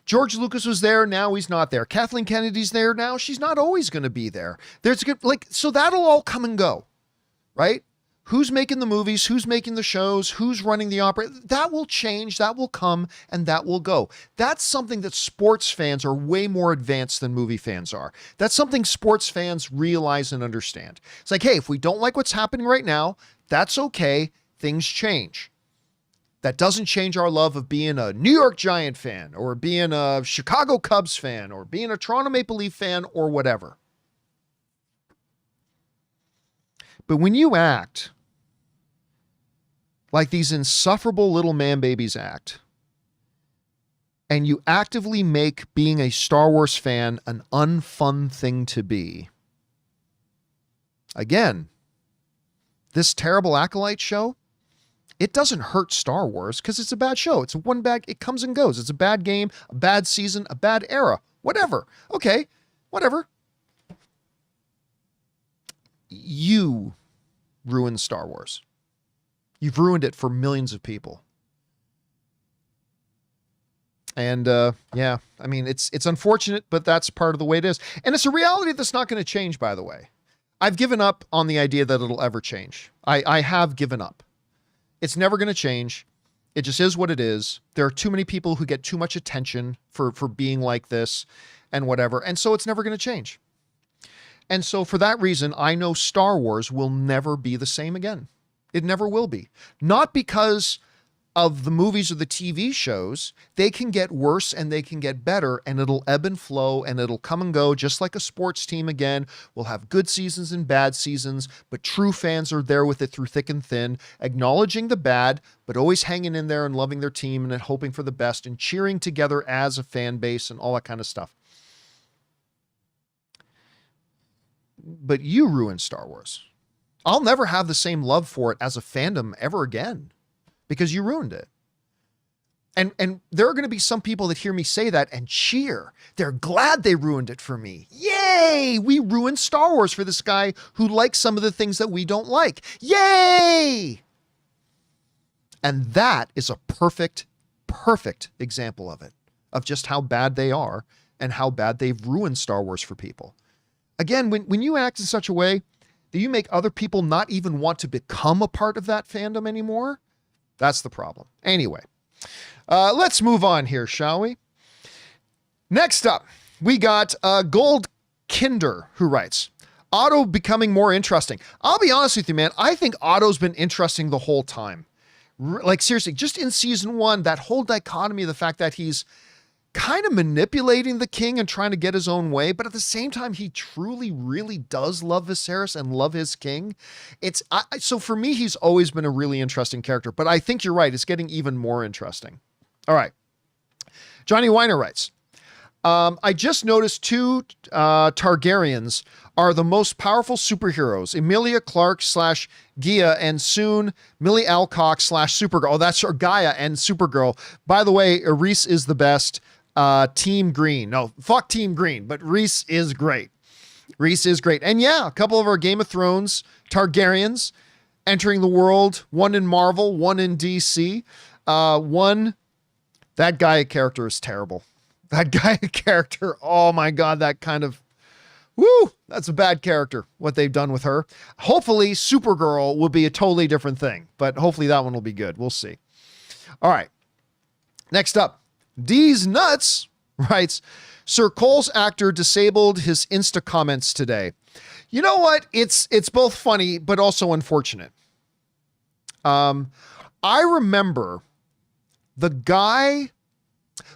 George Lucas was there, now he's not there. Kathleen Kennedy's there now, she's not always going to be there. So that'll all come and go, right? Who's making the movies? Who's making the shows? Who's running the opera? That will change. That will come and that will go. That's something that sports fans are way more advanced than movie fans are. That's something sports fans realize and understand. It's like, hey, if we don't like what's happening right now, that's okay. Things change. That doesn't change our love of being a New York Giant fan or being a Chicago Cubs fan or being a Toronto Maple Leaf fan or whatever. But when you act like these insufferable little man babies act, and you actively make being a Star Wars fan an unfun thing to be, again, this terrible Acolyte show, it doesn't hurt Star Wars because it's a bad show. It comes and goes. It's a bad game, a bad season, a bad era, whatever. Okay, whatever. You ruined Star Wars. You've ruined it for millions of people. And yeah, I mean, it's unfortunate, but that's part of the way it is. And it's a reality that's not going to change, by the way. I've given up on the idea that it'll ever change. I have given up. It's never going to change. It just is what it is. There are too many people who get too much attention for being like this and whatever. And so it's never going to change. And so for that reason, I know Star Wars will never be the same again. It never will be. Not because of the movies or the TV shows. They can get worse and they can get better, and it'll ebb and flow and it'll come and go just like a sports team again. We'll have good seasons and bad seasons, but true fans are there with it through thick and thin, acknowledging the bad, but always hanging in there and loving their team and hoping for the best and cheering together as a fan base and all that kind of stuff. But you ruined Star Wars. I'll never have the same love for it as a fandom ever again because you ruined it. And there are going to be some people that hear me say that and cheer. They're glad they ruined it for me. Yay! We ruined Star Wars for this guy who likes some of the things that we don't like. Yay! And that is a perfect example of it, of just how bad they are and how bad they've ruined Star Wars for people. Again, when you act in such a way that you make other people not even want to become a part of that fandom anymore, that's the problem. Anyway, let's move on here, shall we? Next up, we got Gold Kinder, who writes, Otto becoming more interesting. I'll be honest with you, man. I think Otto's been interesting the whole time. Like, seriously, just in season 1, that whole dichotomy of the fact that he's kind of manipulating the king and trying to get his own way, but at the same time, he truly, really does love Viserys and love his king. So for me, he's always been a really interesting character, but I think you're right. It's getting even more interesting. All right. Johnny Weiner writes, I just noticed two Targaryens are the most powerful superheroes. Emilia Clarke / Gia, and soon Millie Alcock / Supergirl. Oh, that's her, Gaia and Supergirl. By the way, Reese is the best. Team Green. No, fuck Team Green, but Reese is great. Reese is great. And yeah, a couple of our Game of Thrones Targaryens entering the world. One in Marvel, one in DC. That Gaia character is terrible. That Gaia character, oh my God, that kind of, that's a bad character, what they've done with her. Hopefully Supergirl will be a totally different thing, but hopefully that one will be good. We'll see. All right. Next up, D's Nuts writes, Sir Cole's actor disabled his Insta comments today. You know what? It's both funny, but also unfortunate. I remember the guy,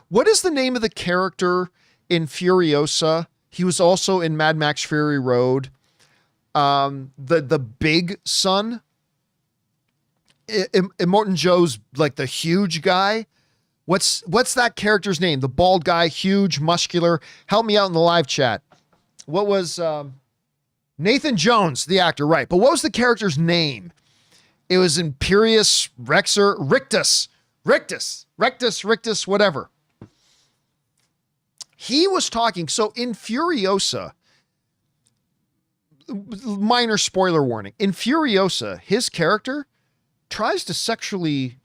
what is the name of the character in Furiosa? He was also in Mad Max Fury Road. The big son. Immortan Joe's like the huge guy. What's that character's name? The bald guy, huge, muscular. Help me out in the live chat. What was Nathan Jones, the actor, right? But what was the character's name? It was Imperious Rictus, whatever. He was talking. So in Furiosa, minor spoiler warning, in Furiosa, his character tries to sexually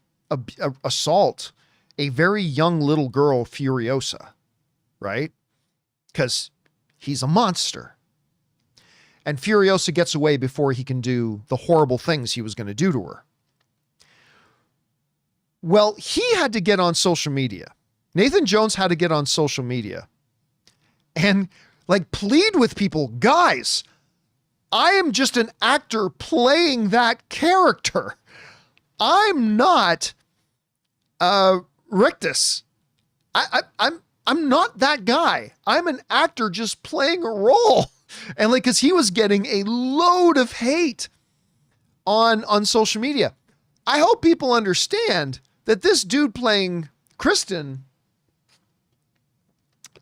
assault a very young little girl, Furiosa, right? Because he's a monster. And Furiosa gets away before he can do the horrible things he was going to do to her. Well, he had to get on social media. Nathan Jones had to get on social media and like plead with people, guys, I am just an actor playing that character. I'm not Rictus. I'm not that guy. I'm an actor just playing a role. And like, cause he was getting a load of hate on social media. I hope people understand that this dude playing Kristen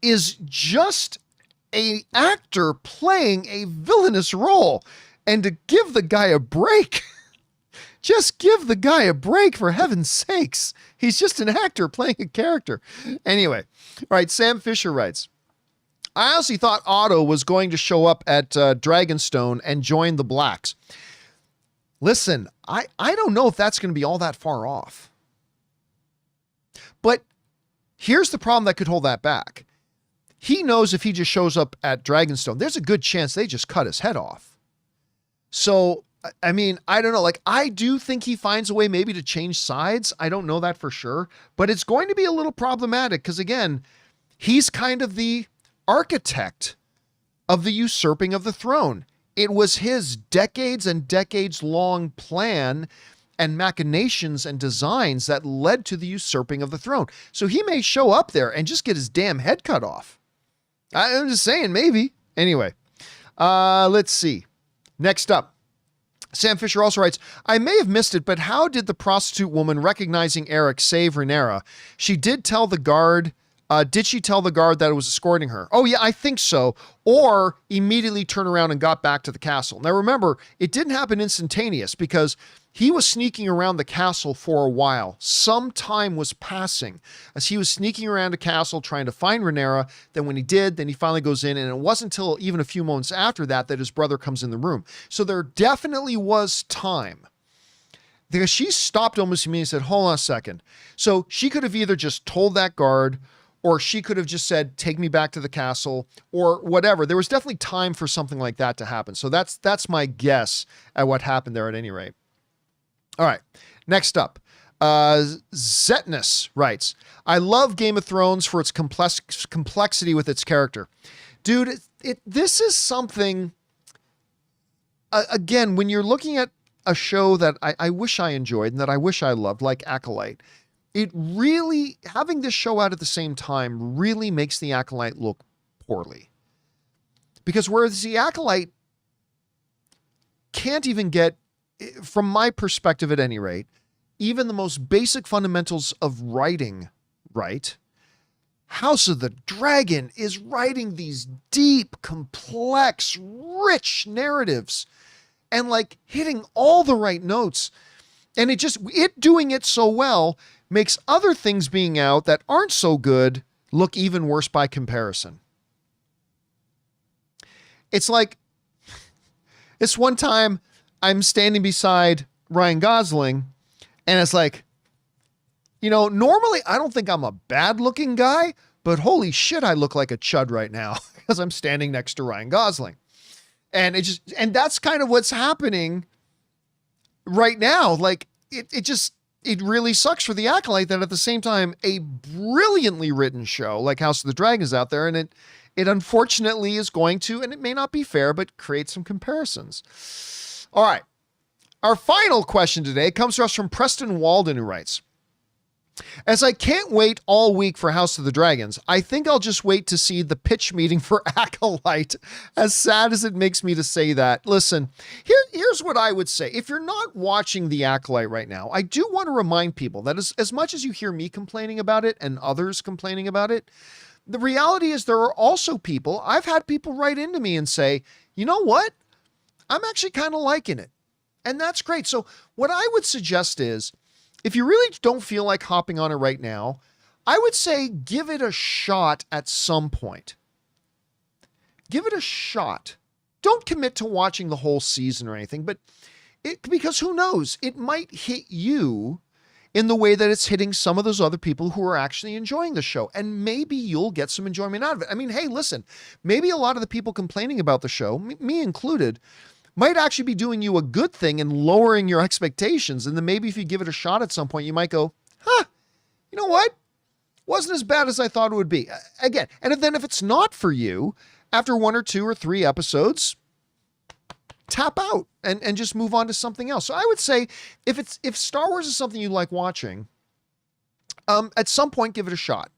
is just a actor playing a villainous role, and to give the guy a break. Just give the guy a break, for heaven's sakes. He's just an actor playing a character. Anyway, all right, Sam Fisher writes, I honestly thought Otto was going to show up at Dragonstone and join the Blacks. Listen, I don't know if that's going to be all that far off. But here's the problem that could hold that back. He knows if he just shows up at Dragonstone, there's a good chance they just cut his head off. So, I mean, I don't know. Like, I do think he finds a way maybe to change sides. I don't know that for sure, but it's going to be a little problematic because, again, he's kind of the architect of the usurping of the throne. It was his decades and decades long plan and machinations and designs that led to the usurping of the throne. So he may show up there and just get his damn head cut off. I'm just saying, maybe. Anyway, let's see. Next up, Sam Fisher also writes, I may have missed it, but how did the prostitute woman recognizing Eric save Rhaenyra? She did tell the guard. Did she tell the guard that it was escorting her? Oh, yeah, I think so. Or immediately turn around and got back to the castle. Now, remember, it didn't happen instantaneous because he was sneaking around the castle for a while. Some time was passing as he was sneaking around the castle trying to find Rhaenyra. Then when he did, then he finally goes in, and it wasn't until even a few moments after that that his brother comes in the room. So there definitely was time. Because she stopped almost immediately and said, hold on a second. So she could have either just told that guard, or she could have just said, take me back to the castle, or whatever. There was definitely time for something like that to happen. So that's my guess at what happened there at any rate. All right, next up, Zetnus writes, I love Game of Thrones for its complexity with its character. Dude, this is something, again, when you're looking at a show that I wish I enjoyed and that I wish I loved, like Acolyte, it really, having this show out at the same time really makes the Acolyte look poorly. Because whereas the Acolyte can't even get, from my perspective at any rate, even the most basic fundamentals of writing right, House of the Dragon is writing these deep, complex, rich narratives and like hitting all the right notes. And it doing it so well makes other things being out that aren't so good look even worse by comparison. It's like, this one time I'm standing beside Ryan Gosling and it's like, normally I don't think I'm a bad looking guy, but holy shit, I look like a chud right now because I'm standing next to Ryan Gosling. And and that's kind of what's happening right now. Like it really sucks for The Acolyte that at the same time, a brilliantly written show like House of the Dragon is out there, and it unfortunately is going to, and it may not be fair, but create some comparisons. All right. Our final question today comes to us from Preston Walden, who writes, as I can't wait all week for House of the Dragons, I think I'll just wait to see the pitch meeting for Acolyte. As sad as it makes me to say that. Listen, here's what I would say. If you're not watching The Acolyte right now, I do want to remind people that as much as you hear me complaining about it and others complaining about it, the reality is there are also people, I've had people write into me and say, you know what? I'm actually kind of liking it. And that's great. So what I would suggest is, if you really don't feel like hopping on it right now, I would say give it a shot at some point. Give it a shot. Don't commit to watching the whole season or anything, but because who knows? It might hit you in the way that it's hitting some of those other people who are actually enjoying the show. And maybe you'll get some enjoyment out of it. I mean, hey, listen, maybe a lot of the people complaining about the show, me included, might actually be doing you a good thing and lowering your expectations. And then maybe if you give it a shot at some point, you might go, you know what? Wasn't as bad as I thought it would be. Again, and if it's not for you, after 1 or 2 or 3 episodes, tap out and just move on to something else. So I would say if Star Wars is something you like watching, at some point, give it a shot.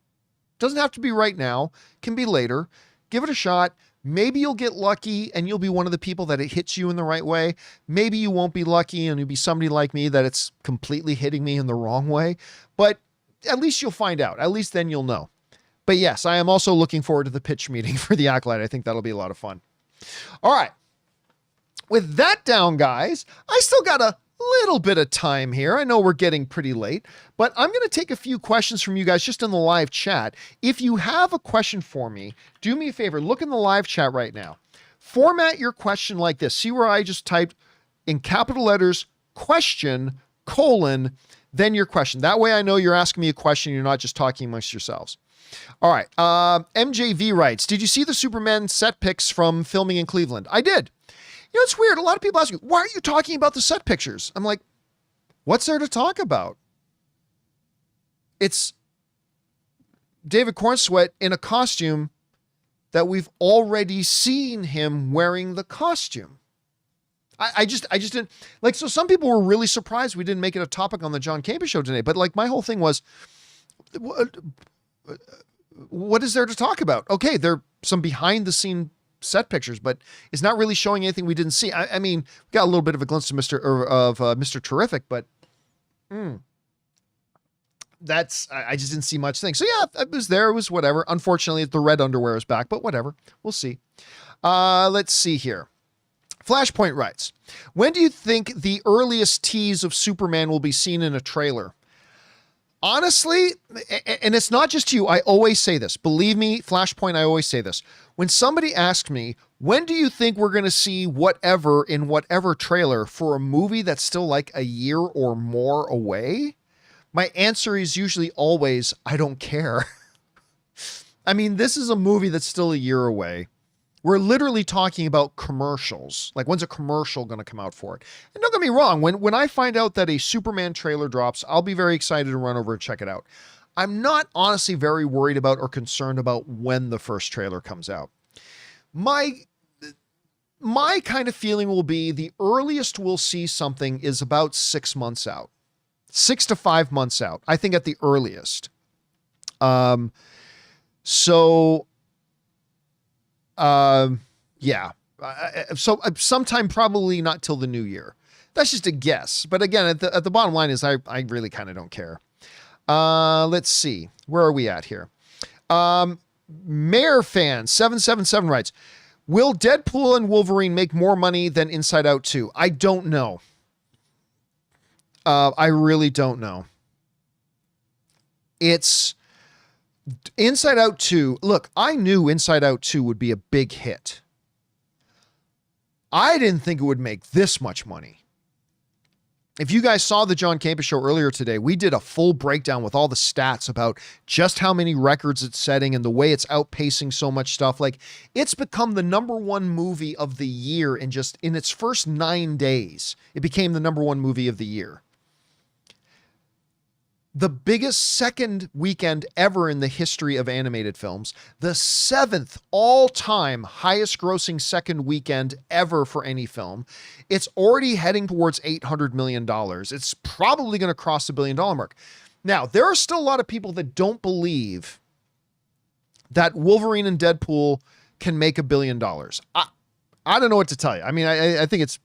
Doesn't have to be right now, can be later. Give it a shot. Maybe you'll get lucky and you'll be one of the people that it hits you in the right way. Maybe you won't be lucky and you'll be somebody like me that it's completely hitting me in the wrong way. But at least you'll find out. At least then you'll know. But yes, I am also looking forward to the pitch meeting for The Acolyte. I think that'll be a lot of fun. All right. With that down, guys, I still got a little bit of time here. I know we're getting pretty late, but I'm going to take a few questions from you guys just in the live chat. If you have a question for me, do me a favor, look in the live chat right now. Format your question like this. See where I just typed in capital letters, question, colon, then your question. That way I know you're asking me a question. You're not just talking amongst yourselves. All right. MJV writes, did you see the Superman set pics from filming in Cleveland? I did. It's weird. A lot of people ask me, why are you talking about the set pictures? I'm like, what's there to talk about? It's David Cornsweet in a costume that we've already seen him wearing the costume. I just didn't like, so some people were really surprised we didn't make it a topic on the John Campea Show today, but like my whole thing was, what is there to talk about? Okay. There are some behind the scene set pictures, but it's not really showing anything we didn't see. I mean, we got a little bit of a glimpse of Mr. Terrific, but I just didn't see much thing. So yeah, it was there. It was whatever. Unfortunately, the red underwear is back, but whatever. We'll see. Let's see here. Flashpoint writes, when do you think the earliest tease of Superman will be seen in a trailer? Honestly, and it's not just you, I always say this. Believe me, Flashpoint, I always say this. When somebody asks me, when do you think we're going to see whatever in whatever trailer for a movie that's still like a year or more away? My answer is usually always, I don't care. I mean, this is a movie that's still a year away. We're literally talking about commercials. Like, when's a commercial going to come out for it? And don't get me wrong, when I find out that a Superman trailer drops, I'll be very excited to run over and check it out. I'm not honestly very worried about or concerned about when the first trailer comes out. My kind of feeling will be the earliest we'll see something is about 6 months out. 6 to 5 months out, I think at the earliest. Yeah. So sometime probably not till the new year. That's just a guess. But again, at the bottom line is I really kind of don't care. Let's see. Where are we at here? Mayor Fan 777 writes, will Deadpool and Wolverine make more money than Inside Out 2? I don't know. I really don't know. It's Inside Out 2. Look, I knew Inside Out 2 would be a big hit. I didn't think it would make this much money. If you guys saw the John Campea Show earlier today, we did a full breakdown with all the stats about just how many records it's setting and the way it's outpacing so much stuff. Like, it's become the #1 movie of the year in its first 9 days. It became the #1 movie of the year. The biggest second weekend ever in the history of animated films, the 7th all-time highest grossing second weekend ever for any film. It's already heading towards $800 million. It's probably going to cross the $1 billion mark. Now, there are still a lot of people that don't believe that Wolverine and Deadpool can make $1 billion. I don't know what to tell you. I mean, I think it's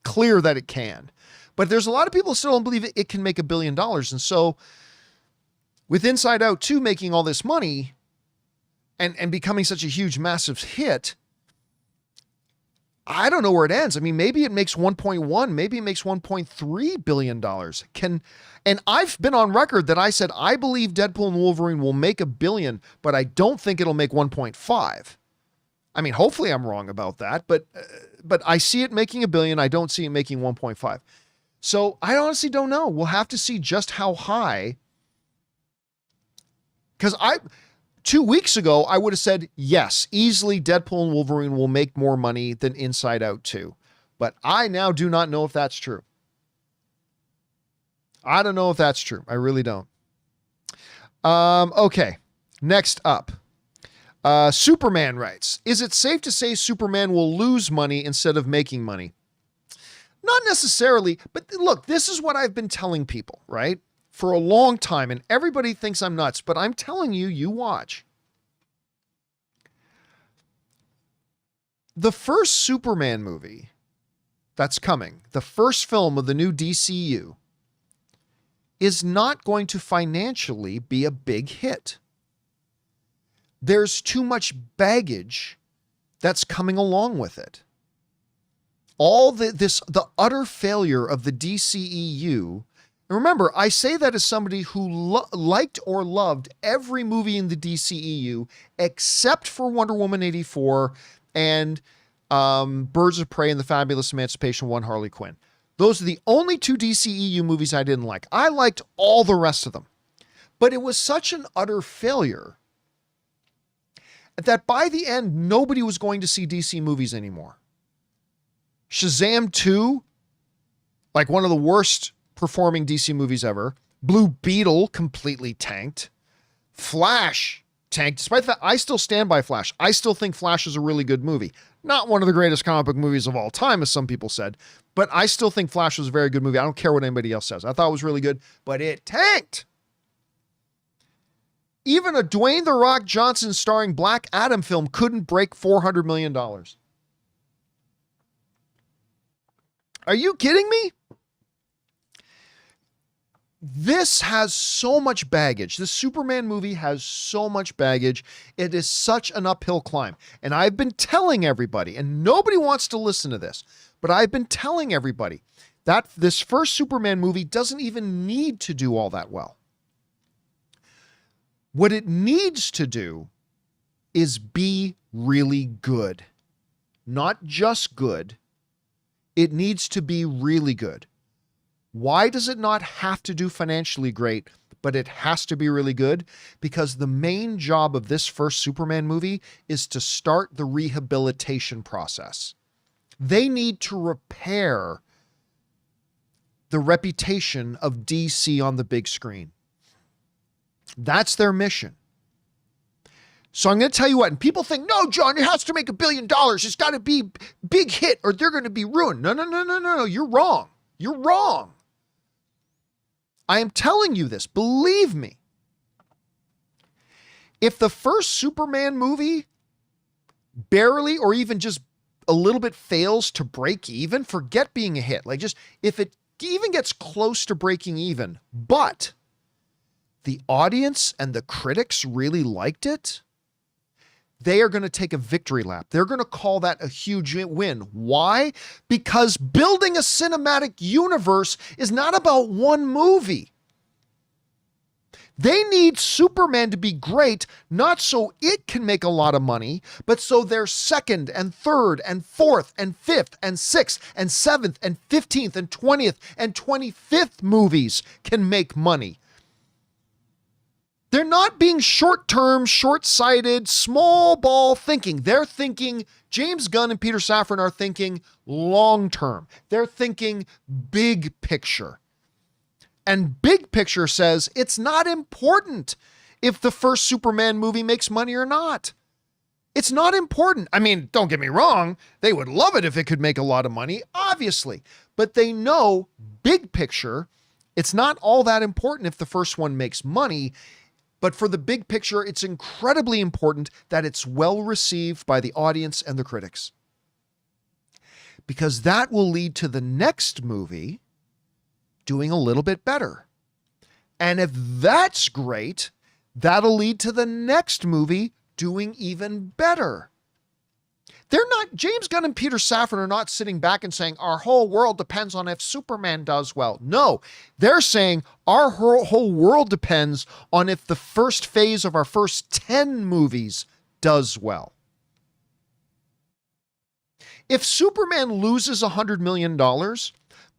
clear that it can. But there's a lot of people still don't believe it can make $1 billion. And so with Inside Out 2 making all this money and becoming such a huge, massive hit, I don't know where it ends. I mean, maybe it makes 1.1, maybe it makes $1.3 billion. And I've been on record that I said, I believe Deadpool and Wolverine will make $1 billion, but I don't think it'll make 1.5. I mean, hopefully I'm wrong about that, but I see it making $1 billion. I don't see it making 1.5. So I honestly don't know. We'll have to see just how high. Because 2 weeks ago, I would have said, yes, easily Deadpool and Wolverine will make more money than Inside Out 2. But I now do not know if that's true. I don't know if that's true. I really don't. Okay. Next up. Superman writes, is it safe to say Superman will lose money instead of making money? Not necessarily, but look, this is what I've been telling people, right? For a long time, and everybody thinks I'm nuts, but I'm telling you, you watch. The first Superman movie that's coming, the first film of the new DCU, is not going to financially be a big hit. There's too much baggage that's coming along with it. All the utter failure of the DCEU. And remember, I say that as somebody who liked or loved every movie in the DCEU except for Wonder Woman 84 and Birds of Prey and the Fabulous Emancipation of One Harley Quinn. Those are the only 2 DCEU movies I didn't like. I liked all the rest of them. But it was such an utter failure that by the end, nobody was going to see DC movies anymore. Shazam 2, like one of the worst performing DC movies ever. Blue Beetle completely tanked. Flash tanked. Despite that, I still stand by Flash. I still think Flash is a really good movie. Not one of the greatest comic book movies of all time, as some people said, but I still think Flash was a very good movie. I don't care what anybody else says. I thought it was really good, but it tanked. Even a Dwayne "The Rock" Johnson starring Black Adam film couldn't break $400 million. Are you kidding me? This has so much baggage. This Superman movie has so much baggage. It is such an uphill climb. And I've been telling everybody, and nobody wants to listen to this, but I've been telling everybody that this first Superman movie doesn't even need to do all that well. What it needs to do is be really good. Not just good. It needs to be really good. Why does it not have to do financially great, but it has to be really good? Because the main job of this first Superman movie is to start the rehabilitation process. They need to repair the reputation of DC on the big screen. That's their mission. So I'm going to tell you what, and people think, no, John, it has to make $1 billion. It's got to be big hit or they're going to be ruined. No. You're wrong. You're wrong. I am telling you this. Believe me. If the first Superman movie barely or even just a little bit fails to break even, forget being a hit. Like just if it even gets close to breaking even, but the audience and the critics really liked it, they are going to take a victory lap. They're going to call that a huge win. Why? Because building a cinematic universe is not about one movie. They need Superman to be great, not so it can make a lot of money, but so their second and third and fourth and fifth and sixth and seventh and 15th and 20th and 25th movies can make money. They're not being short-term, short-sighted, small ball thinking. They're thinking, James Gunn and Peter Safran are thinking long-term. They're thinking big picture. And big picture says it's not important if the first Superman movie makes money or not. It's not important. I mean, don't get me wrong. They would love it if it could make a lot of money, obviously. But they know big picture, it's not all that important if the first one makes money. But for the big picture, it's incredibly important that it's well received by the audience and the critics. Because that will lead to the next movie doing a little bit better. And if that's great, that'll lead to the next movie doing even better. James Gunn and Peter Safran are not sitting back and saying, our whole world depends on if Superman does well. No, they're saying our whole world depends on if the first phase of our first 10 movies does well. If Superman loses $100 million,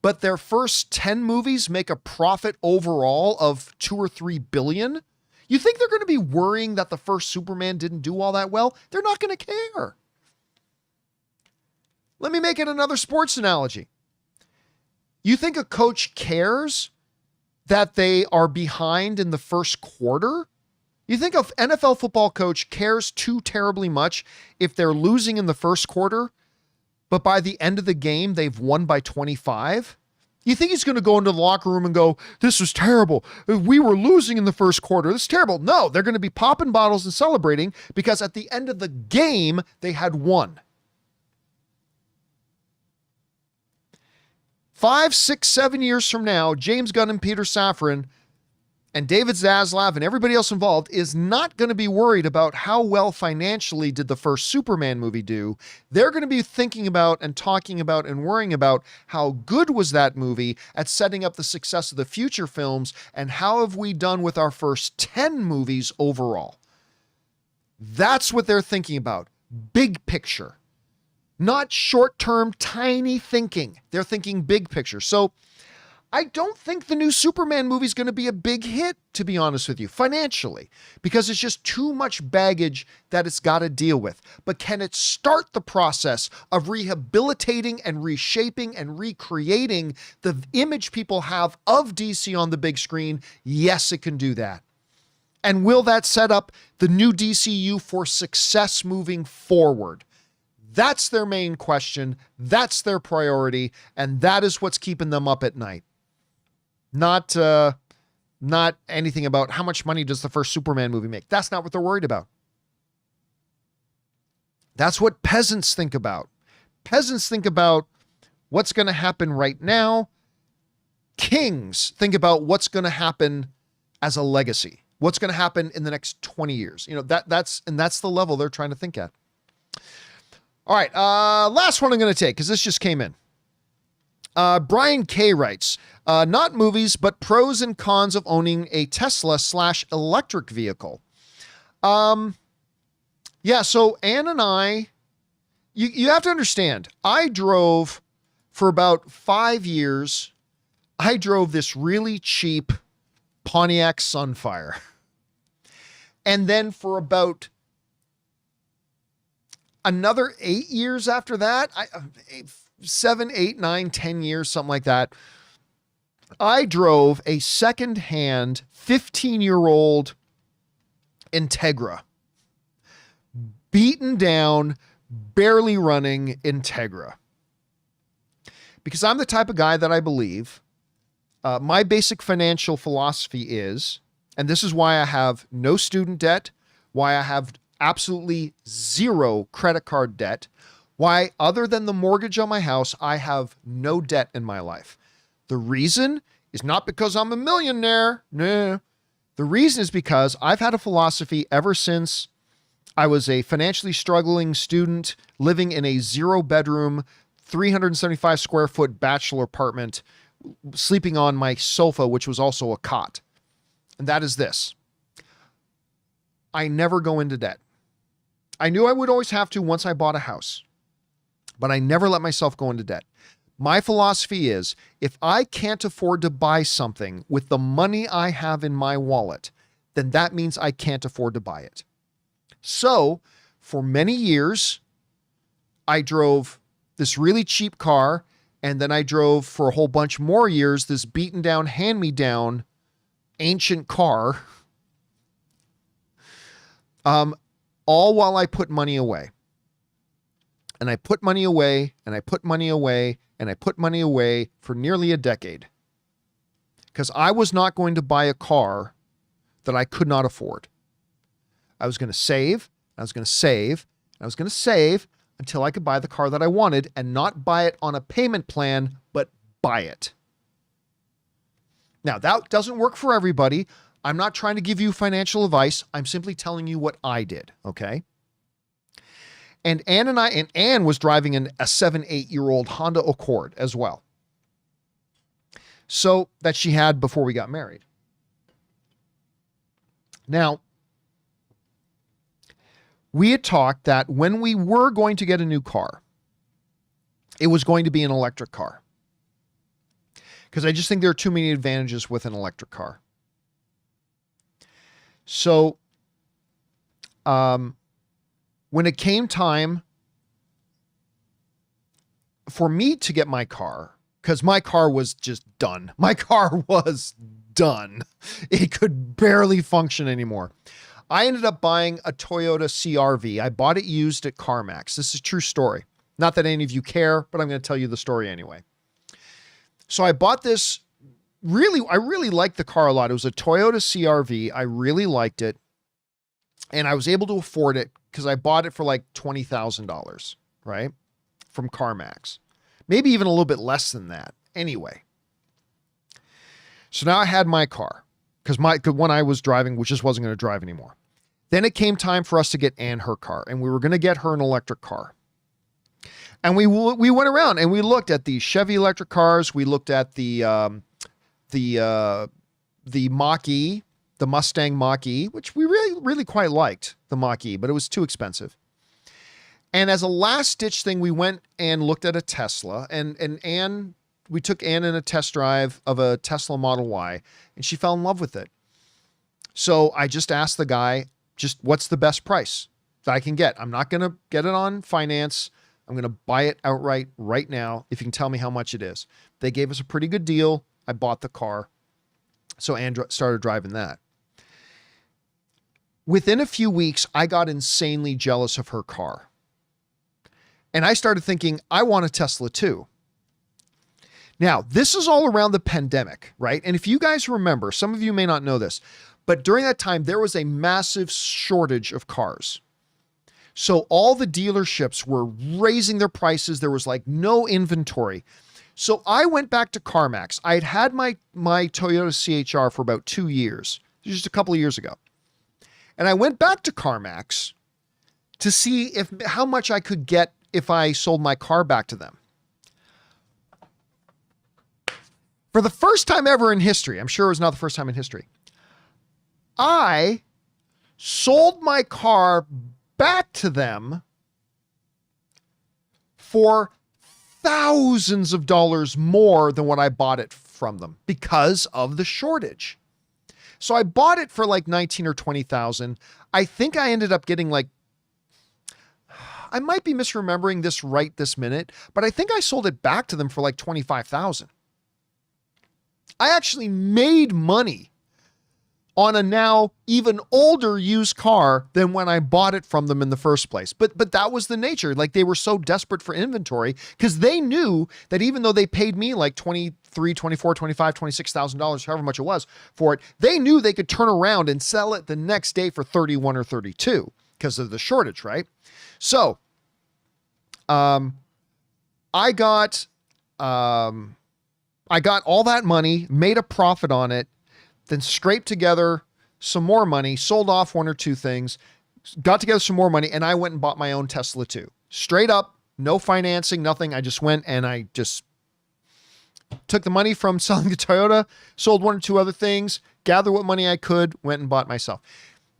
but their first 10 movies make a profit overall of 2 or 3 billion, you think they're going to be worrying that the first Superman didn't do all that well? They're not going to care. Let me make it another sports analogy. You think a coach cares that they are behind in the first quarter? You think an NFL football coach cares too terribly much if they're losing in the first quarter, but by the end of the game, they've won by 25? You think he's going to go into the locker room and go, this was terrible. We were losing in the first quarter. This is terrible. No, they're going to be popping bottles and celebrating because at the end of the game, they had won. 5, 6, 7 years from now, James Gunn and Peter Safran and David Zaslav and everybody else involved is not going to be worried about how well financially did the first Superman movie do. They're going to be thinking about and talking about and worrying about how good was that movie at setting up the success of the future films and how have we done with our first 10 movies overall. That's what they're thinking about. Big picture. Not short-term, tiny thinking. They're thinking big picture. So I don't think the new Superman movie is going to be a big hit, to be honest with you, financially, because it's just too much baggage that it's got to deal with. But can it start the process of rehabilitating and reshaping and recreating the image people have of DC on the big screen? Yes, it can do that. And will that set up the new DCU for success moving forward? That's their main question. That's their priority. And that is what's keeping them up at night. Not anything about how much money does the first Superman movie make. That's not what they're worried about. That's what peasants think about. Peasants think about what's going to happen right now. Kings think about what's going to happen as a legacy. What's going to happen in the next 20 years. You know, that's the level they're trying to think at. All right, last one I'm going to take because this just came in. Brian K. writes, not movies, but pros and cons of owning a Tesla/electric vehicle. Yeah, so Ann and I, you have to understand, I drove for about 5 years. I drove this really cheap Pontiac Sunfire. And then for about another 8 years after that, 7, 8, 9, 10 years, something like that, I drove a secondhand 15-year-old Integra. Beaten down, barely running Integra. Because I'm the type of guy that I believe my basic financial philosophy is, and this is why I have no student debt, why I have absolutely zero credit card debt, why other than the mortgage on my house, I have no debt in my life. The reason is not because I'm a millionaire. No. The reason is because I've had a philosophy ever since I was a financially struggling student living in a 0-bedroom, 375 square foot bachelor apartment, sleeping on my sofa, which was also a cot. And that is this: I never go into debt. I knew I would always have to once I bought a house, but I never let myself go into debt. My philosophy is, if I can't afford to buy something with the money I have in my wallet, then that means I can't afford to buy it. So for many years, I drove this really cheap car, and then I drove for a whole bunch more years this beaten down, hand-me-down, ancient car, all while I put money away. And I put money away, and I put money away, and I put money away for nearly a decade. Because I was not going to buy a car that I could not afford. I was going to save, I was going to save, I was going to save until I could buy the car that I wanted, and not buy it on a payment plan, but buy it. Now, that doesn't work for everybody. I'm not trying to give you financial advice. I'm simply telling you what I did, okay? And Ann was driving a 7-8-year-old Honda Accord as well. So that she had before we got married. Now, we had talked that when we were going to get a new car, it was going to be an electric car. Because I just think there are too many advantages with an electric car. So, when it came time for me to get my car, because my car was just done. My car was done. It could barely function anymore. I ended up buying a Toyota CR-V. I bought it used at CarMax. This is a true story. Not that any of you care, but I'm going to tell you the story anyway. So I bought this. I really liked the car a lot. It was a Toyota CR-V. I really liked it. And I was able to afford it because I bought it for like $20,000, right? From CarMax. Maybe even a little bit less than that. Anyway. So now I had my car because one I was driving, which just wasn't going to drive anymore. Then it came time for us to get Ann her car, and we were going to get her an electric car. And we went around and we looked at the Chevy electric cars. We looked at the Mach-E, the Mustang Mach-E, which we really quite liked, the Mach-E, but it was too expensive. And as a last ditch thing, we went and looked at a Tesla, and we took Ann in a test drive of a Tesla Model Y, and she fell in love with it. So I just asked the guy, just what's the best price that I can get? I'm not going to get it on finance. I'm going to buy it outright right now. If you can tell me how much it is. They gave us a pretty good deal. I bought the car. So Ann started driving that. Within a few weeks, I got insanely jealous of her car. And I started thinking, I want a Tesla too. Now, this is all around the pandemic, right? And if you guys remember, some of you may not know this, but during that time, there was a massive shortage of cars. So all the dealerships were raising their prices. There was like no inventory. So I went back to CarMax. I had my Toyota CHR for about 2 years, just a couple of years ago. And I went back to CarMax to see how much I could get if I sold my car back to them. For the first time ever in history, I'm sure it was not the first time in history, I sold my car back to them for thousands of dollars more than what I bought it from them because of the shortage. So I bought it for like 19 or 20,000. I think I ended up getting like, I might be misremembering this right this minute, but I think I sold it back to them for like 25,000. I actually made money on a now even older used car than when I bought it from them in the first place. But that was the nature. Like they were so desperate for inventory because they knew that even though they paid me like $23,000, $24,000, $25,000, $26,000, however much it was for it, they knew they could turn around and sell it the next day for 31 or 32 because of the shortage, right? So, I got all that money, made a profit on it, then scraped together some more money, sold off one or two things, got together some more money, and I went and bought my own Tesla too. Straight up, no financing, nothing. I just went and I just took the money from selling the Toyota, sold one or two other things, gathered what money I could, went and bought myself.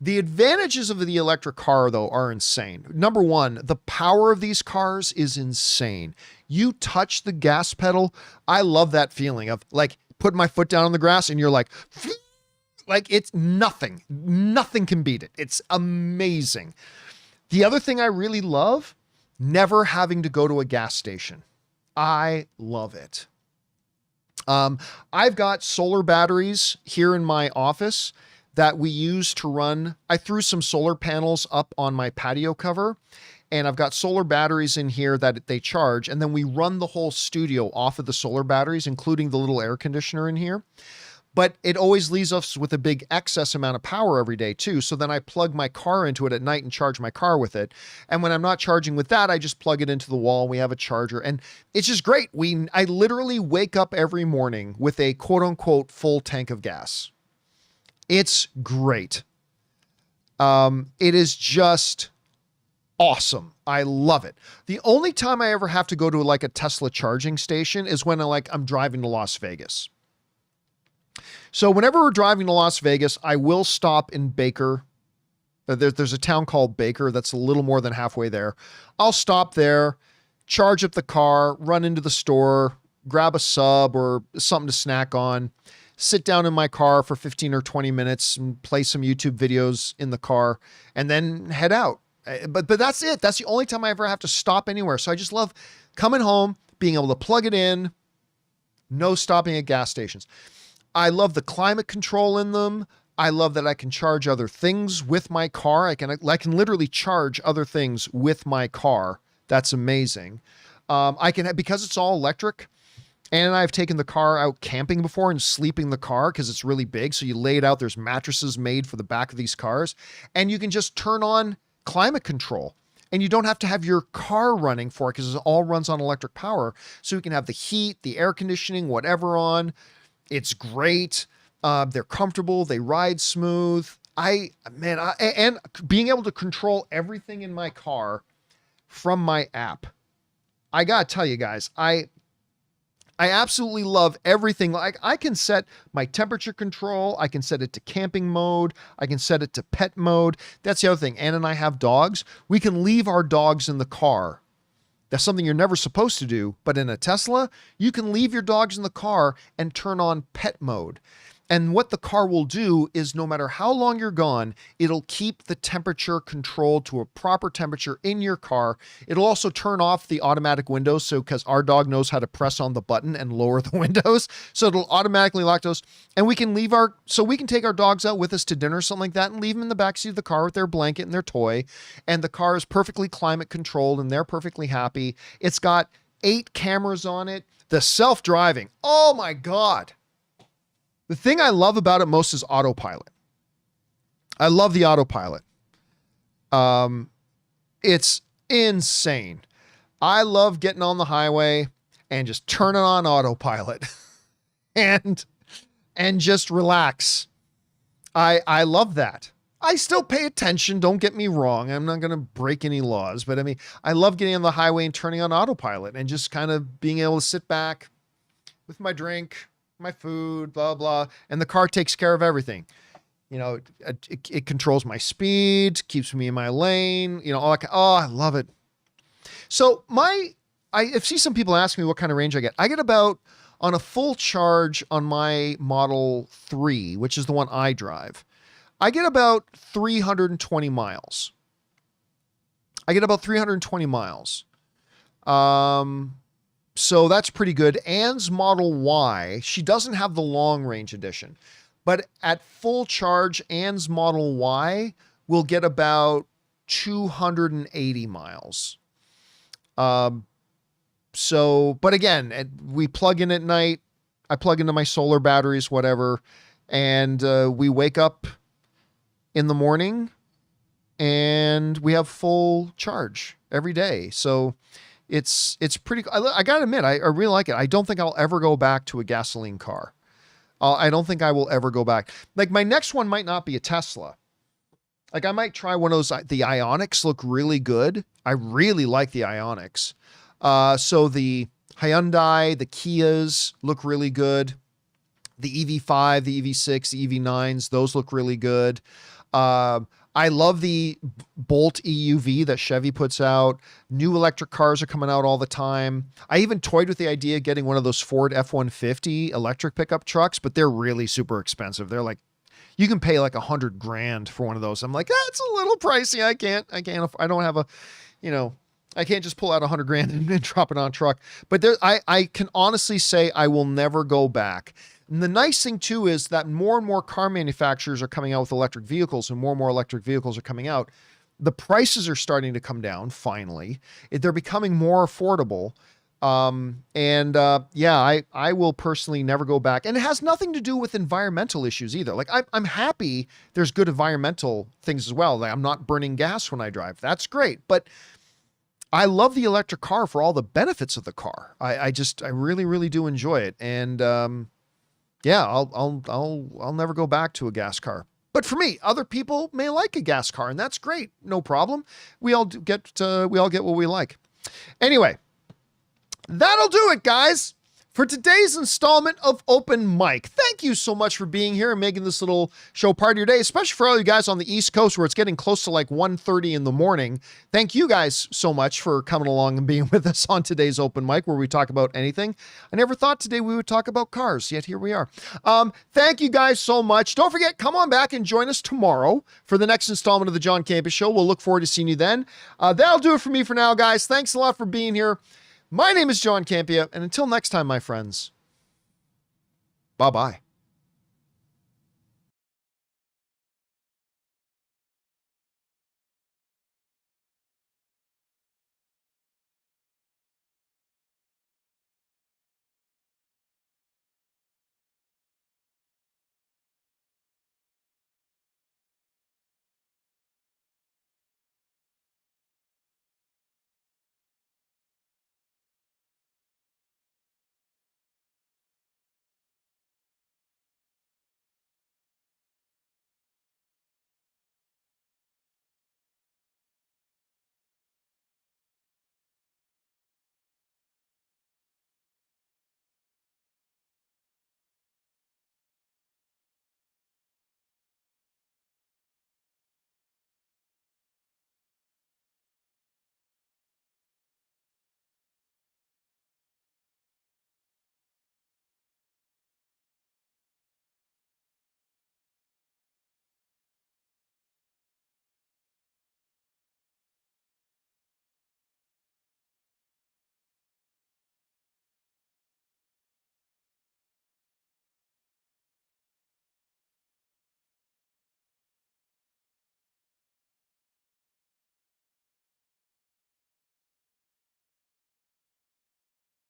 The advantages of the electric car, though, are insane. Number one, the power of these cars is insane. You touch the gas pedal. I love that feeling of like putting my foot down on the grass and you're like it's nothing. Nothing can beat it. It's amazing. The other thing I really love, never having to go to a gas station. I love it. I've got solar batteries here in my office that we use to run. I threw some solar panels up on my patio cover, and I've got solar batteries in here that they charge. And then we run the whole studio off of the solar batteries, including the little air conditioner in here. But it always leaves us with a big excess amount of power every day too. So then I plug my car into it at night and charge my car with it. And when I'm not charging with that, I just plug it into the wall. We have a charger and it's just great. I literally wake up every morning with a quote unquote full tank of gas. It's great. It is just awesome. I love it. The only time I ever have to go to like a Tesla charging station is when I'm driving to Las Vegas. So whenever we're driving to Las Vegas, I will stop in Baker. There's a town called Baker that's a little more than halfway there. I'll stop there, charge up the car, run into the store, grab a sub or something to snack on, sit down in my car for 15 or 20 minutes and play some YouTube videos in the car and then head out. But that's it. That's the only time I ever have to stop anywhere. So I just love coming home, being able to plug it in, no stopping at gas stations. I love the climate control in them. I love that I can charge other things with my car. I can literally charge other things with my car. That's amazing. Because it's all electric, and I've taken the car out camping before and sleeping in the car because it's really big. So you lay it out. There's mattresses made for the back of these cars, and you can just turn on climate control. And you don't have to have your car running for it because it all runs on electric power. So you can have the heat, the air conditioning, whatever on. It's great. They're comfortable. They ride smooth. And being able to control everything in my car from my app. I gotta tell you guys, I absolutely love everything. Like I can set my temperature control. I can set it to camping mode. I can set it to pet mode. That's the other thing. Ann and I have dogs. We can leave our dogs in the car. That's something you're never supposed to do. But in a Tesla, you can leave your dogs in the car and turn on pet mode. And what the car will do is no matter how long you're gone, it'll keep the temperature controlled to a proper temperature in your car. It'll also turn off the automatic windows. So because our dog knows how to press on the button and lower the windows. So it'll automatically lock those. And we can take our dogs out with us to dinner or something like that and leave them in the backseat of the car with their blanket and their toy. And the car is perfectly climate controlled and they're perfectly happy. It's got 8 cameras on it. The self-driving. Oh my God. The thing I love about it most is autopilot. I love the autopilot. It's insane. I love getting on the highway and just turning on autopilot and just relax. I love that. I still pay attention. Don't get me wrong. I'm not going to break any laws, but I mean, I love getting on the highway and turning on autopilot and just kind of being able to sit back with my drink, my food, blah, blah. And the car takes care of everything. You know, it controls my speed, keeps me in my lane, you know, I love it. So I see some people ask me what kind of range I get. I get about, on a full charge on my Model 3, which is the one I drive, I get about 320 miles. So that's pretty good. Ann's Model Y, she doesn't have the long range edition, but at full charge, Ann's Model Y will get about 280 miles. But again, we plug in at night. I plug into my solar batteries, whatever. And we wake up in the morning and we have full charge every day. So it's pretty, I gotta admit, I really like it. I don't think I'll ever go back to a gasoline car. I don't think I will ever go back. Like my next one might not be a Tesla. Like I might try one of those. The Ioniqs look really good. I really like the Ioniqs. So the Hyundai, the Kias look really good. The EV5, the EV6, the EV9s, those look really good. I love the Bolt EUV that Chevy puts out. New electric cars are coming out all the time. I even toyed with the idea of getting one of those Ford F-150 electric pickup trucks, but they're really super expensive. They're like, you can pay like $100,000 for one of those. I'm like, that's a little pricey. I don't have a, I can't just pull out $100,000 and drop it on a truck. But I can honestly say I will never go back. And the nice thing too is that more and more car manufacturers are coming out with electric vehicles, and more electric vehicles are coming out. The prices are starting to come down finally. They're becoming more affordable. I will personally never go back. And it has nothing to do with environmental issues either. Like I'm happy there's good environmental things as well. Like I'm not burning gas when I drive. That's great. But I love the electric car for all the benefits of the car. I really, really do enjoy it. And, I'll never go back to a gas car. But for me, other people may like a gas car, and that's great. No problem. We all get what we like. Anyway, that'll do it, guys, for today's installment of Open Mic. Thank you so much for being here and making this little show part of your day, especially for all you guys on the East Coast where it's getting close to like 1:30 in the morning. Thank you guys so much for coming along and being with us on today's Open Mic where we talk about anything. I never thought today we would talk about cars, yet here we are. Thank you guys so much. Don't forget, come on back and join us tomorrow for the next installment of the John Campea Show. We'll look forward to seeing you then. That'll do it for me for now, guys. Thanks a lot for being here. My name is John Campea, and until next time, my friends, bye-bye.